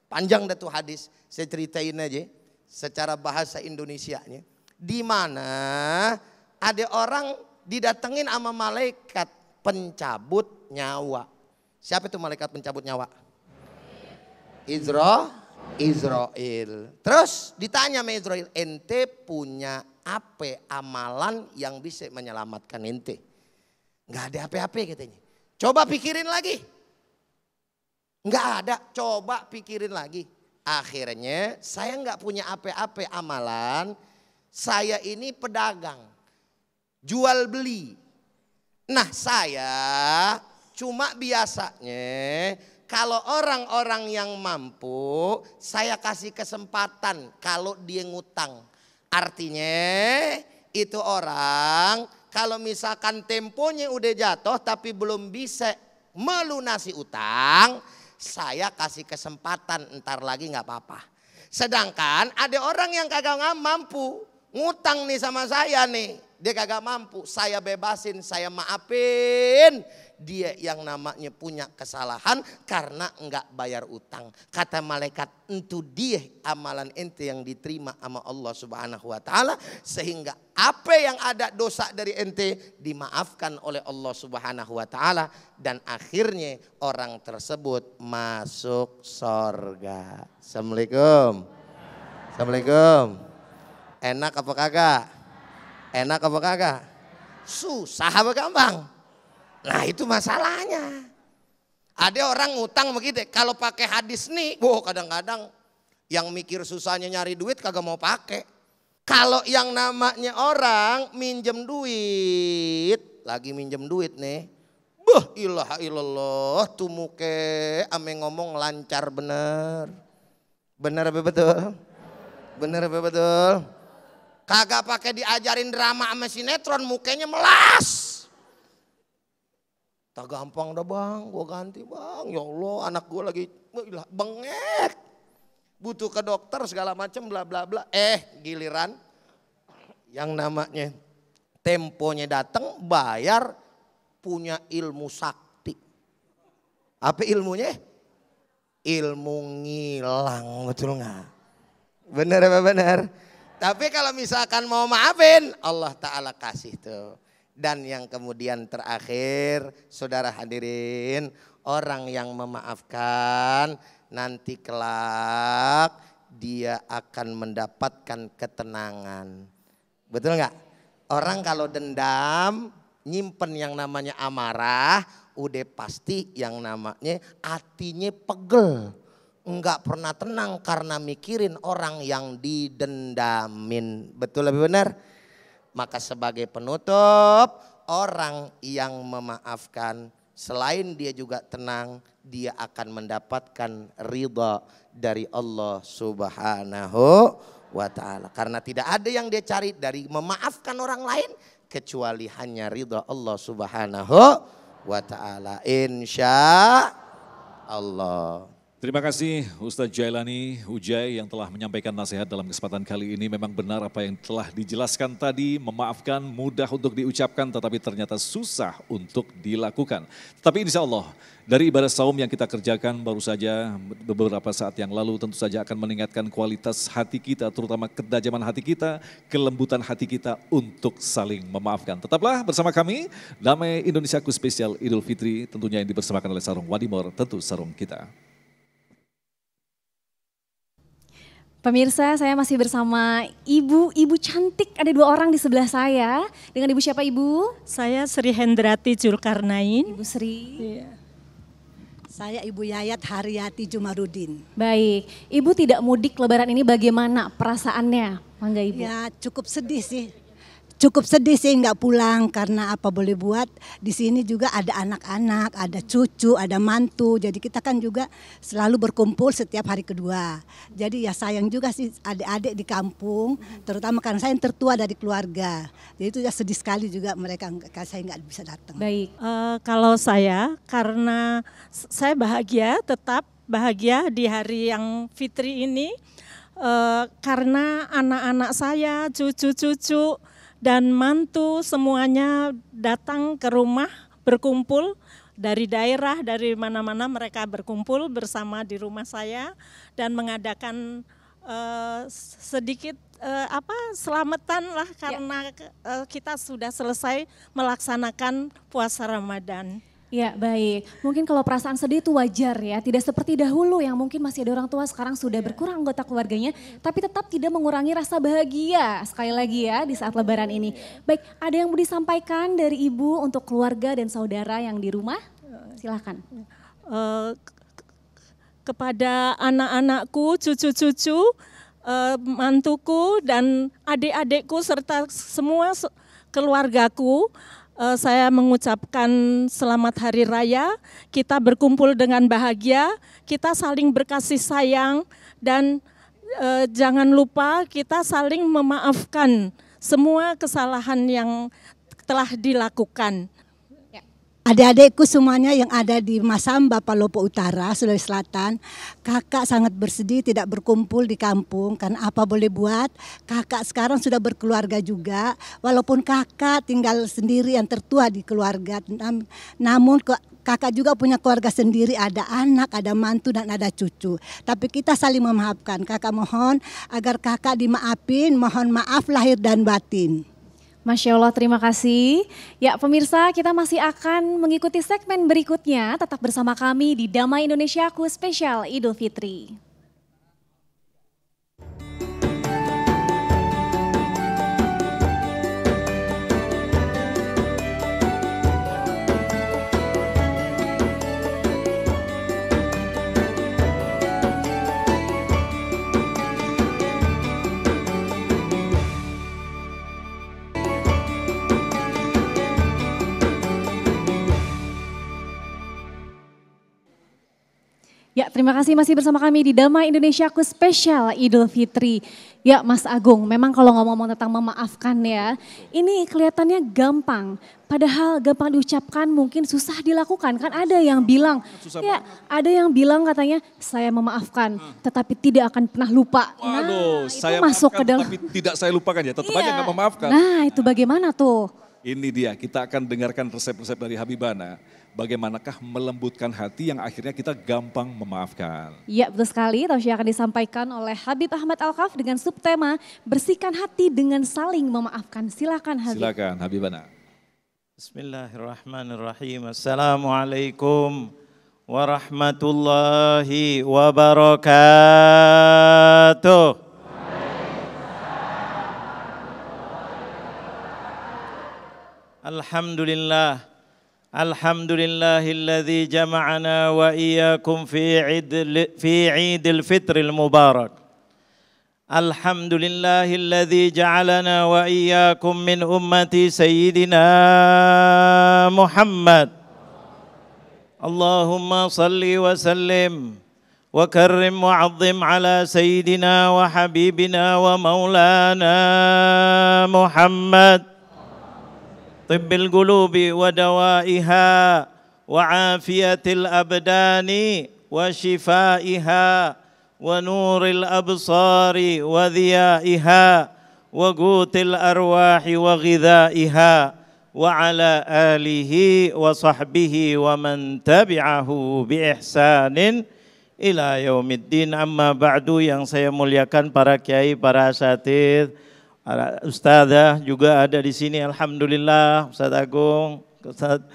panjang dah tuh hadis, saya ceritain aja secara bahasa Indonesianya. Di mana ada orang didatengin sama malaikat pencabut nyawa. Siapa itu malaikat pencabut nyawa? Israel. Terus ditanya sama Israel, ente punya apa amalan yang bisa menyelamatkan ente? Nggak ada apa-apa katanya. Coba pikirin lagi. Nggak ada, coba pikirin lagi. Akhirnya saya nggak punya apa-apa amalan. Saya ini pedagang, jual beli. Nah saya cuma biasanya kalau orang-orang yang mampu saya kasih kesempatan kalau dia ngutang. Artinya itu orang kalau misalkan temponya udah jatuh tapi belum bisa melunasi utang, saya kasih kesempatan entar lagi nggak apa-apa. Sedangkan ada orang yang kagak mampu ngutang nih sama saya nih, dia kagak mampu, saya bebasin, saya maafin. Dia yang namanya punya kesalahan karena enggak bayar utang. Kata malaikat, itu dia amalan ente yang diterima sama Allah Subhanahu wa taala, sehingga apa yang ada dosa dari ente dimaafkan oleh Allah Subhanahu wa taala dan akhirnya orang tersebut masuk surga. Assalamualaikum. Assalamualaikum. Enak apa kagak? Enak apa kagak? Susah apa gampang? Nah itu masalahnya. Ada orang ngutang begitu. Kalau pakai hadis nih, kadang-kadang yang mikir susahnya nyari duit kagak mau pakai. Kalau yang namanya orang minjem duit, lagi minjem duit nih. Ilaha illallah, tuh muke ame ngomong lancar bener. Bener apa betul? Bener apa betul? Kagak pakai diajarin drama sama sinetron, mukanya melas. Tak gampang dah bang, gue ganti bang. Ya Allah anak gue lagi bengek. Butuh ke dokter segala macam bla bla bla. Giliran yang namanya temponya datang bayar punya ilmu sakti. Apa ilmunya? Ilmu ngilang, betul nggak? Bener apa bener? Tapi kalau misalkan mau maafin Allah Ta'ala kasih tuh. Dan yang kemudian terakhir, saudara hadirin, orang yang memaafkan nanti kelak dia akan mendapatkan ketenangan. Betul nggak? Orang kalau dendam, nyimpen yang namanya amarah, udah pasti yang namanya hatinya pegel. Enggak pernah tenang karena mikirin orang yang didendamin. Betul lebih benar? Maka sebagai penutup, orang yang memaafkan selain dia juga tenang, dia akan mendapatkan ridha dari Allah Subhanahu wa ta'ala. Karena tidak ada yang dia cari dari memaafkan orang lain kecuali hanya ridha Allah Subhanahu wa ta'ala. Insya Allah. Terima kasih Ustadz Jailani Ujai yang telah menyampaikan nasihat dalam kesempatan kali ini. Memang benar apa yang telah dijelaskan tadi, memaafkan mudah untuk diucapkan tetapi ternyata susah untuk dilakukan. Tapi insya Allah dari ibadah saum yang kita kerjakan baru saja beberapa saat yang lalu tentu saja akan meningkatkan kualitas hati kita, terutama kedajaman hati kita, kelembutan hati kita untuk saling memaafkan. Tetaplah bersama kami, Damai Indonesiaku spesial Idul Fitri tentunya yang dipersembahkan oleh Sarung Wadimor, tentu sarung kita. Pemirsa, saya masih bersama ibu cantik, ada 2 orang di sebelah saya. Dengan ibu siapa ibu? Saya Sri Hendrati Julkarnain. Ibu Sri. Iya. Saya Ibu Yayat Haryati Jumarudin. Baik, ibu tidak mudik lebaran ini bagaimana perasaannya? Mangga ibu. Ya cukup sedih sih. Cukup sedih sih nggak pulang karena apa boleh buat di sini juga ada anak-anak, ada cucu, ada mantu. Jadi kita kan juga selalu berkumpul setiap hari kedua. Jadi ya sayang juga sih adik-adik di kampung, terutama karena saya yang tertua dari keluarga. Jadi itu ya sedih sekali juga mereka saya nggak bisa datang. Baik. Kalau saya karena saya bahagia, tetap bahagia di hari yang fitri ini karena anak-anak saya, cucu-cucu dan mantu semuanya datang ke rumah berkumpul dari daerah, dari mana-mana mereka berkumpul bersama di rumah saya dan mengadakan sedikit selamatan lah karena kita sudah selesai melaksanakan puasa Ramadan. Ya baik, mungkin kalau perasaan sedih itu wajar ya, tidak seperti dahulu yang mungkin masih ada orang tua sekarang sudah berkurang anggota keluarganya, tapi tetap tidak mengurangi rasa bahagia sekali lagi ya di saat lebaran ini. Baik, ada yang mau disampaikan dari Ibu untuk keluarga dan saudara yang di rumah? Silakan. Kepada anak-anakku, cucu-cucu, mantuku dan adik-adikku serta semua keluargaku, saya mengucapkan selamat hari raya, kita berkumpul dengan bahagia, kita saling berkasih sayang dan jangan lupa kita saling memaafkan semua kesalahan yang telah dilakukan. Adik-adikku semuanya yang ada di Masamba, Palopo Utara, Sulawesi Selatan, kakak sangat bersedih tidak berkumpul di kampung, karena apa boleh buat, kakak sekarang sudah berkeluarga juga, walaupun kakak tinggal sendiri yang tertua di keluarga, namun kakak juga punya keluarga sendiri, ada anak, ada mantu dan ada cucu. Tapi kita saling memaafkan, kakak mohon agar kakak dimaafin, mohon maaf lahir dan batin. Masya Allah, terima kasih. Ya pemirsa, kita masih akan mengikuti segmen berikutnya. Tetap bersama kami di Damai Indonesiaku spesial Idul Fitri. Ya, terima kasih masih bersama kami di Damai Indonesiaku spesial Idul Fitri. Ya Mas Agung, memang kalau ngomong tentang memaafkan ya, ini kelihatannya gampang. Padahal gampang diucapkan mungkin susah dilakukan. Kan ada yang bilang, ada yang bilang katanya saya memaafkan tetapi tidak akan pernah lupa. Waduh, saya masuk maafkan ke dalam, tapi tidak saya lupakan ya, tetap aja nggak memaafkan. Nah itu bagaimana tuh? Ini dia, kita akan dengarkan resep-resep dari Habibana. Bagaimanakah melembutkan hati yang akhirnya kita gampang memaafkan. Ya betul sekali, tausiah akan disampaikan oleh Habib Ahmad Al-Kaf dengan subtema bersihkan hati dengan saling memaafkan. Silakan Habib. Silakan Habibana. Bismillahirrahmanirrahim. Assalamualaikum warahmatullahi wabarakatuh. Alhamdulillah. Alhamdulillahilladzi jama'ana wa iyyakum fi 'idil fitril mubarak. Alhamdulillahilladzi ja'alana wa iyyakum min ummati sayyidina Muhammad. Allahumma salli wa sallim wa karrim wa 'azzim ala sayyidina wa habibina wa maulana Muhammad. طب القلوب ودوائها وعافية الأبدان وشفائها ونور الأبصار وضيائها وقوت الأرواح وغذائها وعلى آله وصحبه ومن تبعه بإحسان ila yaumiddin. Amma ba'du, yang saya muliakan para kiai, para asatidz, ustadzah juga ada di sini. Alhamdulillah, Ustadz Agung, Ustadz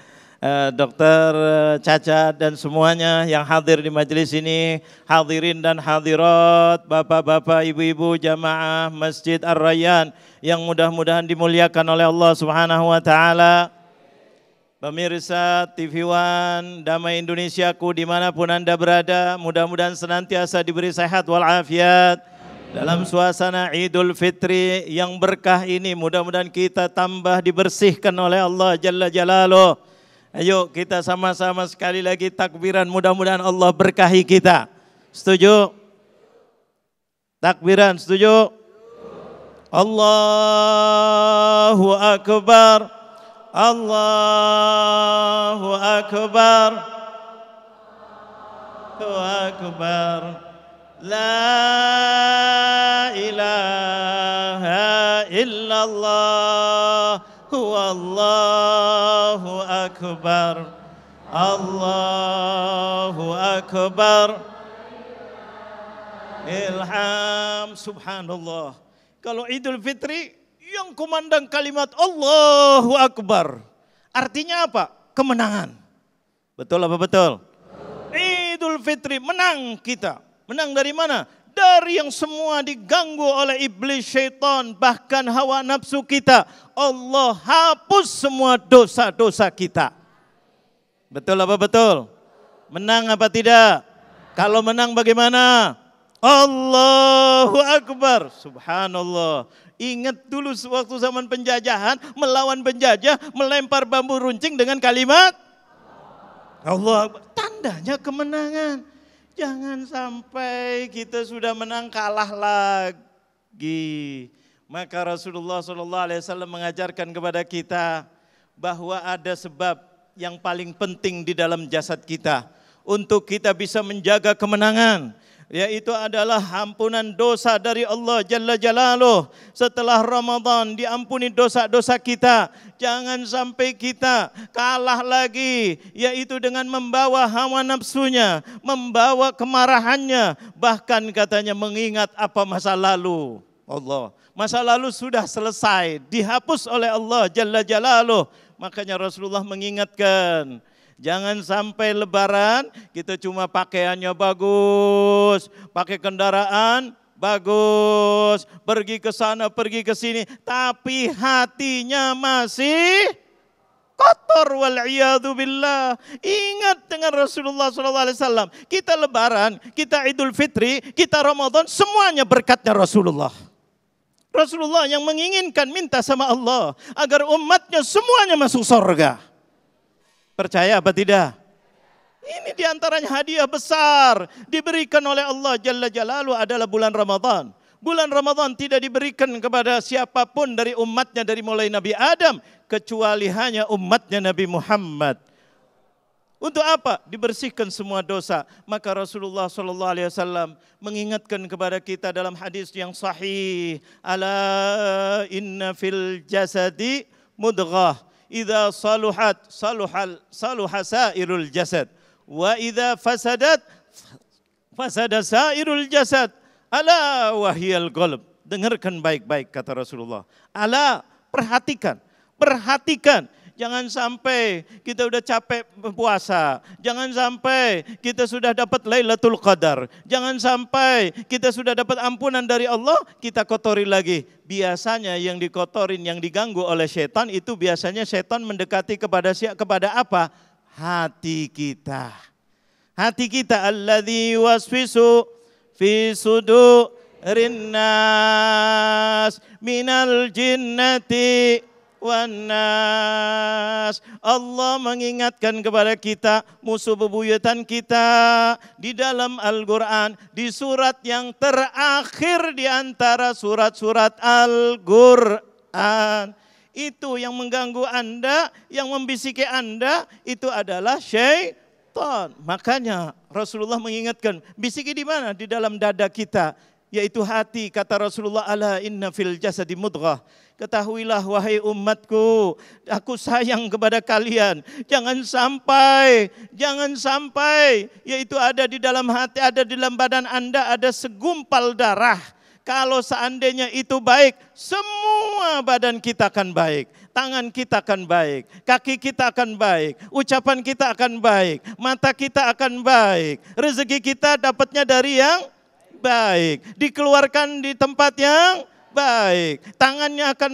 Dokter Caca dan semuanya yang hadir di majelis ini, hadirin dan hadirat, bapak-bapak, ibu-ibu, jamaah Masjid Ar-Rayyan yang mudah-mudahan dimuliakan oleh Allah Subhanahu wa taala. Pemirsa TV One, Damai Indonesiaku dimanapun Anda berada, mudah-mudahan senantiasa diberi sehat walafiat. Dalam suasana Idul Fitri yang berkah ini, mudah-mudahan kita tambah dibersihkan oleh Allah Jalla Jalaluh. Ayo kita sama-sama sekali lagi takbiran, mudah-mudahan Allah berkahi kita. Setuju? Takbiran, setuju? Allahu Akbar. Allahu Akbar. Allahu Akbar. La ilaha illallah. Allahu Akbar. Allahu Akbar. Ilham, subhanallah. Kalau Idul Fitri yang kumandang kalimat Allahu Akbar. Artinya apa? Kemenangan. Betul apa betul? Idul Fitri menang kita. Menang dari mana? Dari yang semua diganggu oleh iblis, syaitan, bahkan hawa nafsu kita. Allah hapus semua dosa-dosa kita. Betul apa betul? Menang apa tidak? Kalau menang bagaimana? Allahu Akbar, subhanallah. Ingat dulu waktu zaman penjajahan, melawan penjajah, melempar bambu runcing dengan kalimat Allah Akbar. Tandanya kemenangan. Jangan sampai kita sudah menang kalah lagi. Maka Rasulullah SAW mengajarkan kepada kita bahwa ada sebab yang paling penting di dalam jasad kita untuk kita bisa menjaga kemenangan. Yaitu adalah ampunan dosa dari Allah Jalla Jalaluh. Setelah Ramadan diampuni dosa-dosa kita. Jangan sampai kita kalah lagi. Yaitu dengan membawa hawa nafsunya. Membawa kemarahannya. Bahkan katanya mengingat apa masa lalu. Allah. Masa lalu sudah selesai. Dihapus oleh Allah Jalla Jalaluh. Makanya Rasulullah mengingatkan. Jangan sampai lebaran kita cuma pakaiannya bagus, pakai kendaraan bagus, pergi ke sana, pergi ke sini, tapi hatinya masih kotor wal'iyadu billah. Ingat dengan Rasulullah SAW, kita lebaran, kita Idul Fitri, kita Ramadan, semuanya berkatnya Rasulullah. Rasulullah yang menginginkan minta sama Allah agar umatnya semuanya masuk surga. Percaya apa tidak? Ini diantaranya hadiah besar diberikan oleh Allah Jalla Jalaluh adalah bulan Ramadan. Bulan Ramadan tidak diberikan kepada siapapun dari umatnya dari mulai Nabi Adam kecuali hanya umatnya Nabi Muhammad. Untuk apa? Dibersihkan semua dosa. Maka Rasulullah SAW mengingatkan kepada kita dalam hadis yang sahih, ala inna fil jasadi mudghah. Idza saluhat saluha sairul jasad wa idza fasadat fasada sairul jasad ala wahiyal qalb. Dengarkan baik-baik kata Rasulullah. Ala, perhatikan. Jangan sampai kita udah capek puasa. Jangan sampai kita sudah dapat Lailatul Qadar. Jangan sampai kita sudah dapat ampunan dari Allah, kita kotori lagi. Biasanya yang dikotorin, yang diganggu oleh setan itu biasanya setan mendekati kepada apa? Hati kita. Hati kita alladzi waswisu fi sudurin nas minal jinnati Wanas. Allah mengingatkan kepada kita musuh bebuyutan kita di dalam Al-Quran, di surat yang terakhir di antara surat-surat Al-Quran. Itu yang mengganggu Anda, yang membisiki Anda, itu adalah syaitan. Makanya Rasulullah mengingatkan, bisiki di mana? Di dalam dada kita, yaitu hati. Kata Rasulullah, ala inna fil jasadi mudghah. Ketahuilah wahai umatku, aku sayang kepada kalian. Jangan sampai, yaitu ada di dalam hati, ada di dalam badan Anda, ada segumpal darah. Kalau seandainya itu baik, semua badan kita akan baik. Tangan kita akan baik, kaki kita akan baik, ucapan kita akan baik, mata kita akan baik. Rezeki kita dapatnya dari yang baik, dikeluarkan di tempat yang baik, tangannya akan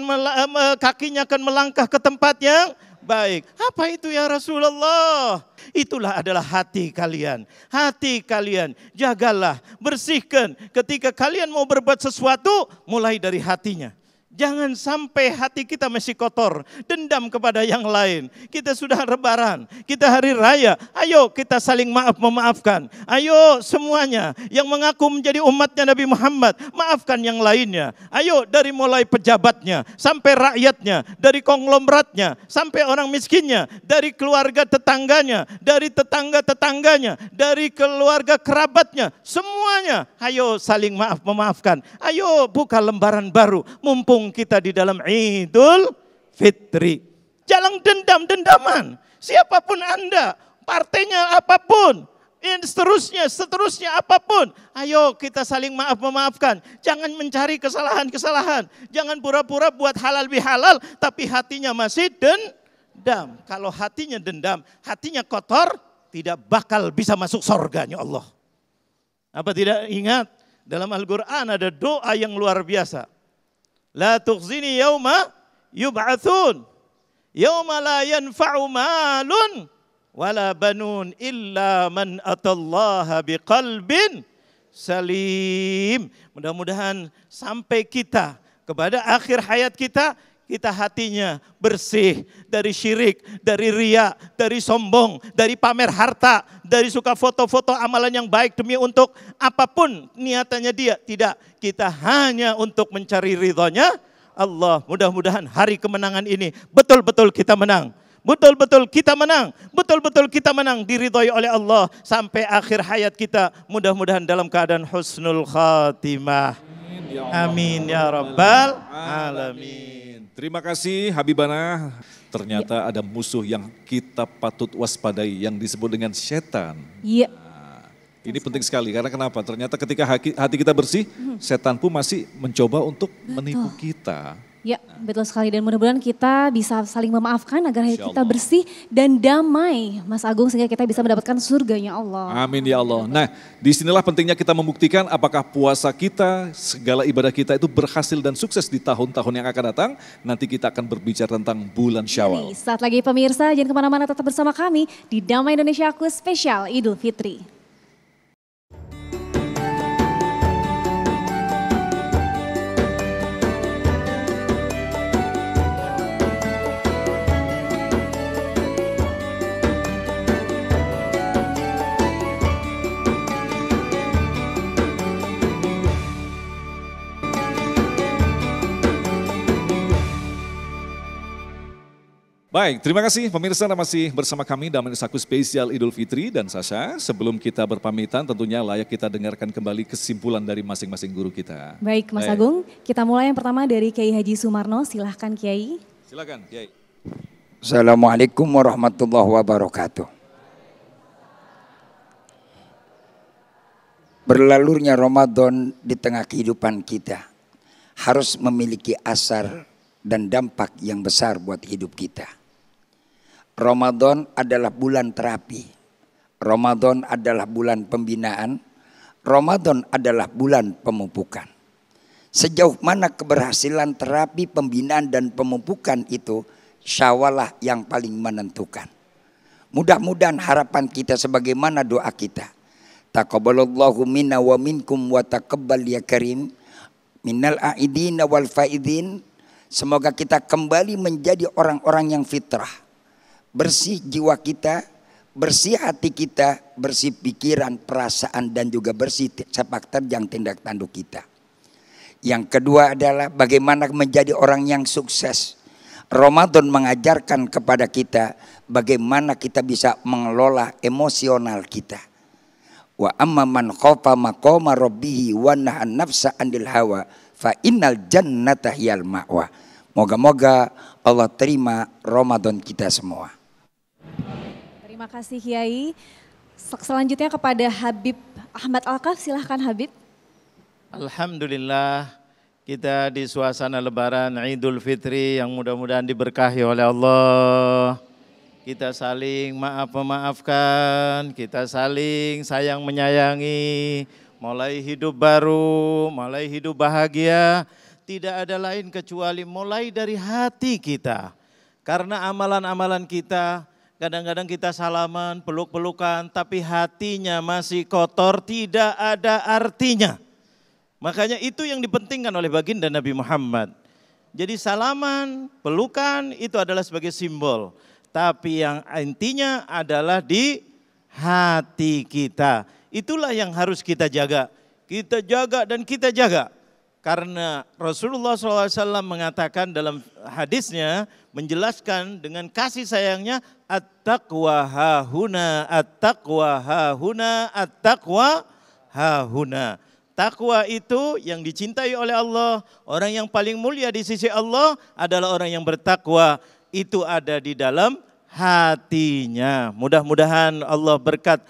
kakinya akan melangkah ke tempat yang baik. Apa itu ya Rasulullah? Itulah adalah hati kalian. Hati kalian jagalah, bersihkan. Ketika kalian mau berbuat sesuatu, mulai dari hatinya. Jangan sampai hati kita masih kotor, dendam kepada yang lain. Kita sudah lebaran, kita hari raya, ayo kita saling memaafkan. Ayo semuanya yang mengaku menjadi umatnya Nabi Muhammad, maafkan yang lainnya. Ayo dari mulai pejabatnya, sampai rakyatnya, dari konglomeratnya, sampai orang miskinnya, dari keluarga tetangganya, dari tetangga-tetangganya, dari keluarga kerabatnya, semuanya. Ayo saling memaafkan. Ayo buka lembaran baru, mumpung kita di dalam Idul Fitri. Jangan dendam-dendaman. Siapapun Anda, partainya apapun, seterusnya apapun. Ayo kita saling maaf-memaafkan. Jangan mencari kesalahan-kesalahan. Jangan pura-pura buat halal bihalal, tapi hatinya masih dendam. Kalau hatinya dendam, hatinya kotor, tidak bakal bisa masuk surganya Allah. Apa tidak ingat? Dalam Al-Quran ada doa yang luar biasa. La tukhzini yauma yub'atsun. Yauma la yanfa'u malun wala banun illa man atallaha biqalbin salim. Mudah-mudahan sampai kita kepada akhir hayat kita hatinya bersih dari syirik, dari riya, dari sombong, dari pamer harta, dari suka foto-foto amalan yang baik demi untuk apapun niatannya dia. Tidak, kita hanya untuk mencari ridhonya Allah. Mudah-mudahan hari kemenangan ini betul-betul kita menang. Betul-betul kita menang, betul-betul kita menang, diridhoi oleh Allah sampai akhir hayat kita. Mudah-mudahan dalam keadaan husnul khatimah. Amin ya rabbal alamin. Terima kasih Habibana. Ternyata ada musuh yang kita patut waspadai yang disebut dengan setan. Iya. Ini penting sekali karena kenapa? Ternyata ketika hati kita bersih, setan pun masih mencoba untuk menipu kita. Ya, betul sekali, dan mudah-mudahan kita bisa saling memaafkan agar hati kita bersih dan damai, Mas Agung, sehingga kita bisa mendapatkan surganya Allah. Amin ya Allah. Nah, disinilah pentingnya kita membuktikan apakah puasa kita, segala ibadah kita itu berhasil dan sukses di tahun-tahun yang akan datang. Nanti kita akan berbicara tentang bulan Syawal. Saat lagi pemirsa, jangan kemana-mana, tetap bersama kami di Damai Indonesiaku spesial Idul Fitri. Baik, terima kasih pemirsa masih bersama kami dalam Indonesiaku spesial Idul Fitri dan Sasha. Sebelum kita berpamitan tentunya layak kita dengarkan kembali kesimpulan dari masing-masing guru kita. Baik Mas Agung, kita mulai yang pertama dari Kiai Haji Sumarno, silahkan Kiai. Silakan Kiai. Assalamualaikum warahmatullahi wabarakatuh. Berlalurnya Ramadan di tengah kehidupan kita harus memiliki asar dan dampak yang besar buat hidup kita. Ramadan adalah bulan terapi. Ramadan adalah bulan pembinaan. Ramadan adalah bulan pemupukan. Sejauh mana keberhasilan terapi pembinaan dan pemupukan itu, Syawal yang paling menentukan. Mudah-mudahan harapan kita sebagaimana doa kita. Taqabbalallahu minna wa minkum wa taqabbal ya karim minal aidina wal faidin. Semoga kita kembali menjadi orang-orang yang fitrah. Bersih jiwa kita, bersih hati kita, bersih pikiran, perasaan, dan juga bersih sepak terjang tindak tanduk kita. Yang kedua adalah bagaimana menjadi orang yang sukses. Ramadan mengajarkan kepada kita bagaimana kita bisa mengelola emosional kita. Wa amma man khafa maqama rabbih wa nahan nafsa 'anil hawa fa innal jannata hiyal ma'wa. Moga-moga Allah terima Ramadan kita semua. Terima kasih Kiai. Selanjutnya kepada Habib Ahmad Alkaf, silahkan Habib. Alhamdulillah kita di suasana lebaran Idul Fitri yang mudah-mudahan diberkahi oleh Allah. Kita saling maaf-memaafkan, kita saling sayang menyayangi, mulai hidup baru, mulai hidup bahagia. Tidak ada lain kecuali mulai dari hati kita. Karena amalan-amalan kita, kadang-kadang kita salaman, peluk-pelukan, tapi hatinya masih kotor, tidak ada artinya. Makanya itu yang dipentingkan oleh baginda Nabi Muhammad. Jadi salaman, pelukan itu adalah sebagai simbol. Tapi yang intinya adalah di hati kita. Itulah yang harus kita jaga. Kita jaga dan kita jaga. Karena Rasulullah SAW mengatakan dalam hadisnya, menjelaskan dengan kasih sayangnya, at-taqwa hahuna, at-taqwa hahuna, at-taqwa hahuna. Takwa itu yang dicintai oleh Allah, orang yang paling mulia di sisi Allah adalah orang yang bertakwa. Itu ada di dalam hatinya. Mudah-mudahan Allah berkat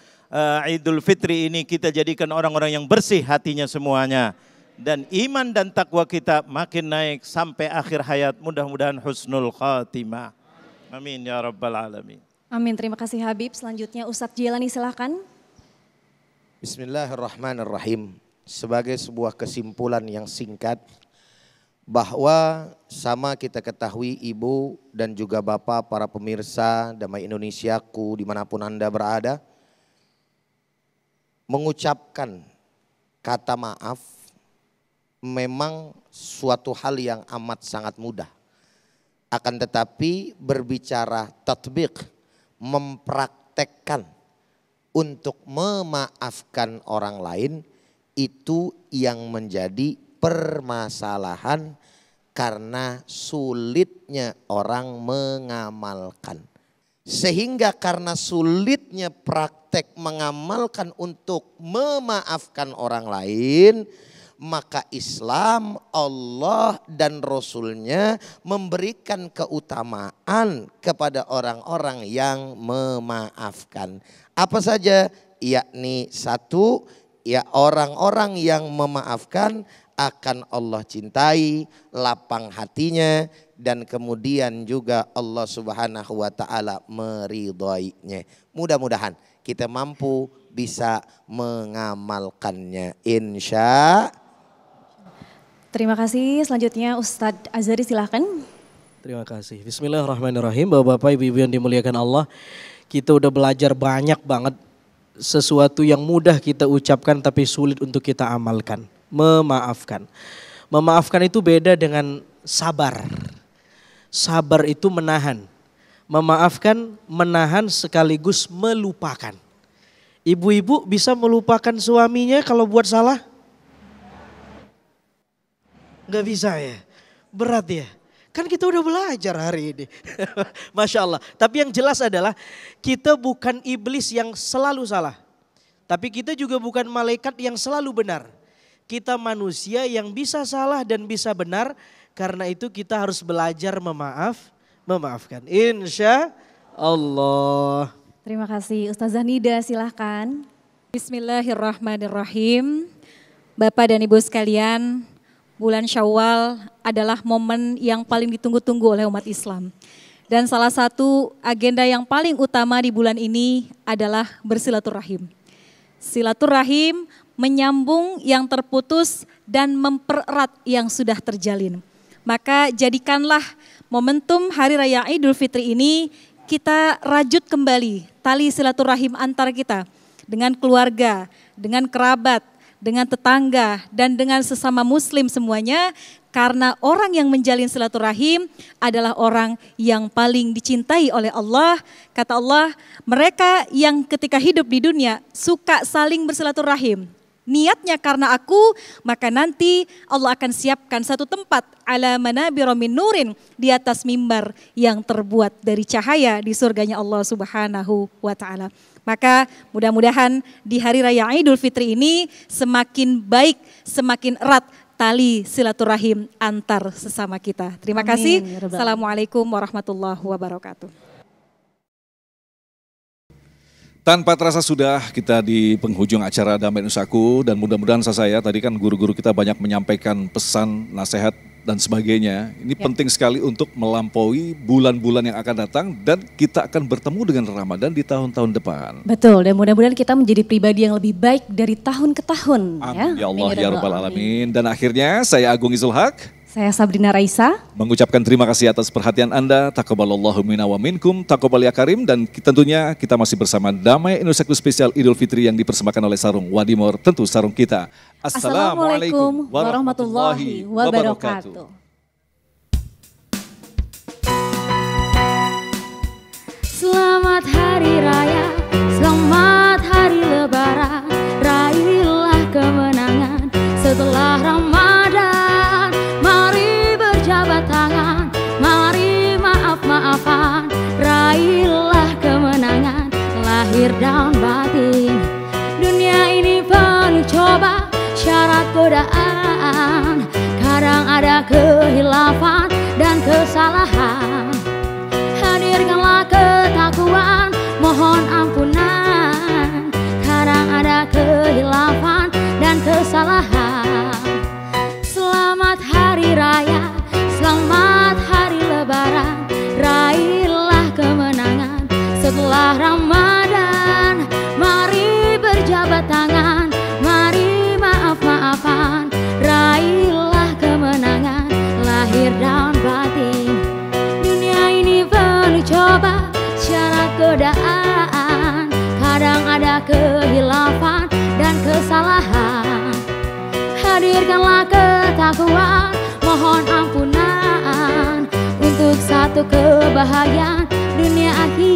Idul Fitri ini kita jadikan orang-orang yang bersih hatinya semuanya. Dan iman dan takwa kita makin naik sampai akhir hayat. Mudah-mudahan husnul khatimah. Amin ya rabbal alamin. Amin, terima kasih Habib. Selanjutnya Ustadz Jilani silahkan. Bismillahirrahmanirrahim. Sebagai sebuah kesimpulan yang singkat, bahwa sama kita ketahui ibu dan juga bapak para pemirsa Damai Indonesiaku dimanapun Anda berada, mengucapkan kata maaf memang suatu hal yang amat sangat mudah. Akan tetapi berbicara tatbiq, mempraktekkan untuk memaafkan orang lain, itu yang menjadi permasalahan karena sulitnya orang mengamalkan. Sehingga karena sulitnya praktek mengamalkan untuk memaafkan orang lain, maka Islam, Allah dan Rasulnya memberikan keutamaan kepada orang-orang yang memaafkan. Apa saja? Yakni satu, ya orang-orang yang memaafkan akan Allah cintai, lapang hatinya, dan kemudian juga Allah Subhanahu wa taala meridhoinya. Mudah-mudahan kita mampu bisa mengamalkannya, insya. Terima kasih. Selanjutnya Ustadz Azhari silahkan. Terima kasih. Bismillahirrahmanirrahim. Bapak-bapak, ibu-ibu yang dimuliakan Allah, kita udah belajar banyak banget sesuatu yang mudah kita ucapkan tapi sulit untuk kita amalkan. Memaafkan. Memaafkan itu beda dengan sabar. Sabar itu menahan. Memaafkan, menahan sekaligus melupakan. Ibu-ibu bisa melupakan suaminya kalau buat salah? Gak bisa ya? Berat ya? Kan kita udah belajar hari ini. Masya Allah. Tapi yang jelas adalah kita bukan iblis yang selalu salah. Tapi kita juga bukan malaikat yang selalu benar. Kita manusia yang bisa salah dan bisa benar. Karena itu kita harus belajar memaafkan. Insya Allah. Terima kasih. Ustazah Nida silahkan. Bismillahirrahmanirrahim. Bapak dan Ibu sekalian, bulan Syawal adalah momen yang paling ditunggu-tunggu oleh umat Islam. Dan salah satu agenda yang paling utama di bulan ini adalah bersilaturahim. Silaturahim menyambung yang terputus dan mempererat yang sudah terjalin. Maka jadikanlah momentum Hari Raya Idul Fitri ini kita rajut kembali tali silaturahim antara kita dengan keluarga, dengan kerabat, dengan tetangga, dan dengan sesama muslim semuanya. Karena orang yang menjalin silaturahim adalah orang yang paling dicintai oleh Allah. Kata Allah, mereka yang ketika hidup di dunia suka saling bersilaturahim. Niatnya karena aku, maka nanti Allah akan siapkan satu tempat ala manabira min nurin, di atas mimbar yang terbuat dari cahaya di surganya Allah Subhanahu wa taala. Maka mudah-mudahan di Hari Raya Idul Fitri ini semakin baik, semakin erat tali silaturahim antar sesama kita. Terima kasih. Assalamualaikum warahmatullahi wabarakatuh. Tanpa terasa sudah kita di penghujung acara Damai Nusaku, dan mudah-mudahan saya tadi kan guru-guru kita banyak menyampaikan pesan, nasihat dan sebagainya. Ini penting sekali untuk melampaui bulan-bulan yang akan datang dan kita akan bertemu dengan Ramadan di tahun-tahun depan. Betul, dan mudah-mudahan kita menjadi pribadi yang lebih baik dari tahun ke tahun. Amin ya Allah ya Rabbal Alamin. Dan akhirnya saya Agung Izul Haq. Saya Sabrina Raisa. Mengucapkan terima kasih atas perhatian Anda. Taqabbalallahu minna wa minkum. Taqabbal ya karim. Dan tentunya kita masih bersama Damai Indonesiaku Spesial Idul Fitri yang dipersembahkan oleh Sarung Wadimor. Tentu sarung kita. Assalamualaikum warahmatullahi wabarakatuh. Selamat Hari Raya, selamat Hari Lebaran. Raihlah kemenangan setelah Ramadan. Mari berjabat tangan, mari maaf-maafan. Raihlah kemenangan lahir dan batin. Dunia ini penuh coba, syarat godaan. Kadang ada kehilafan dan kesalahan. Hadirkanlah ketakwaan, mohon ampunan. perbedaan, kadang ada kehilafan dan kesalahan. Hadirkanlah ketakwaan, mohon ampunan untuk satu kebahagiaan dunia akhirat.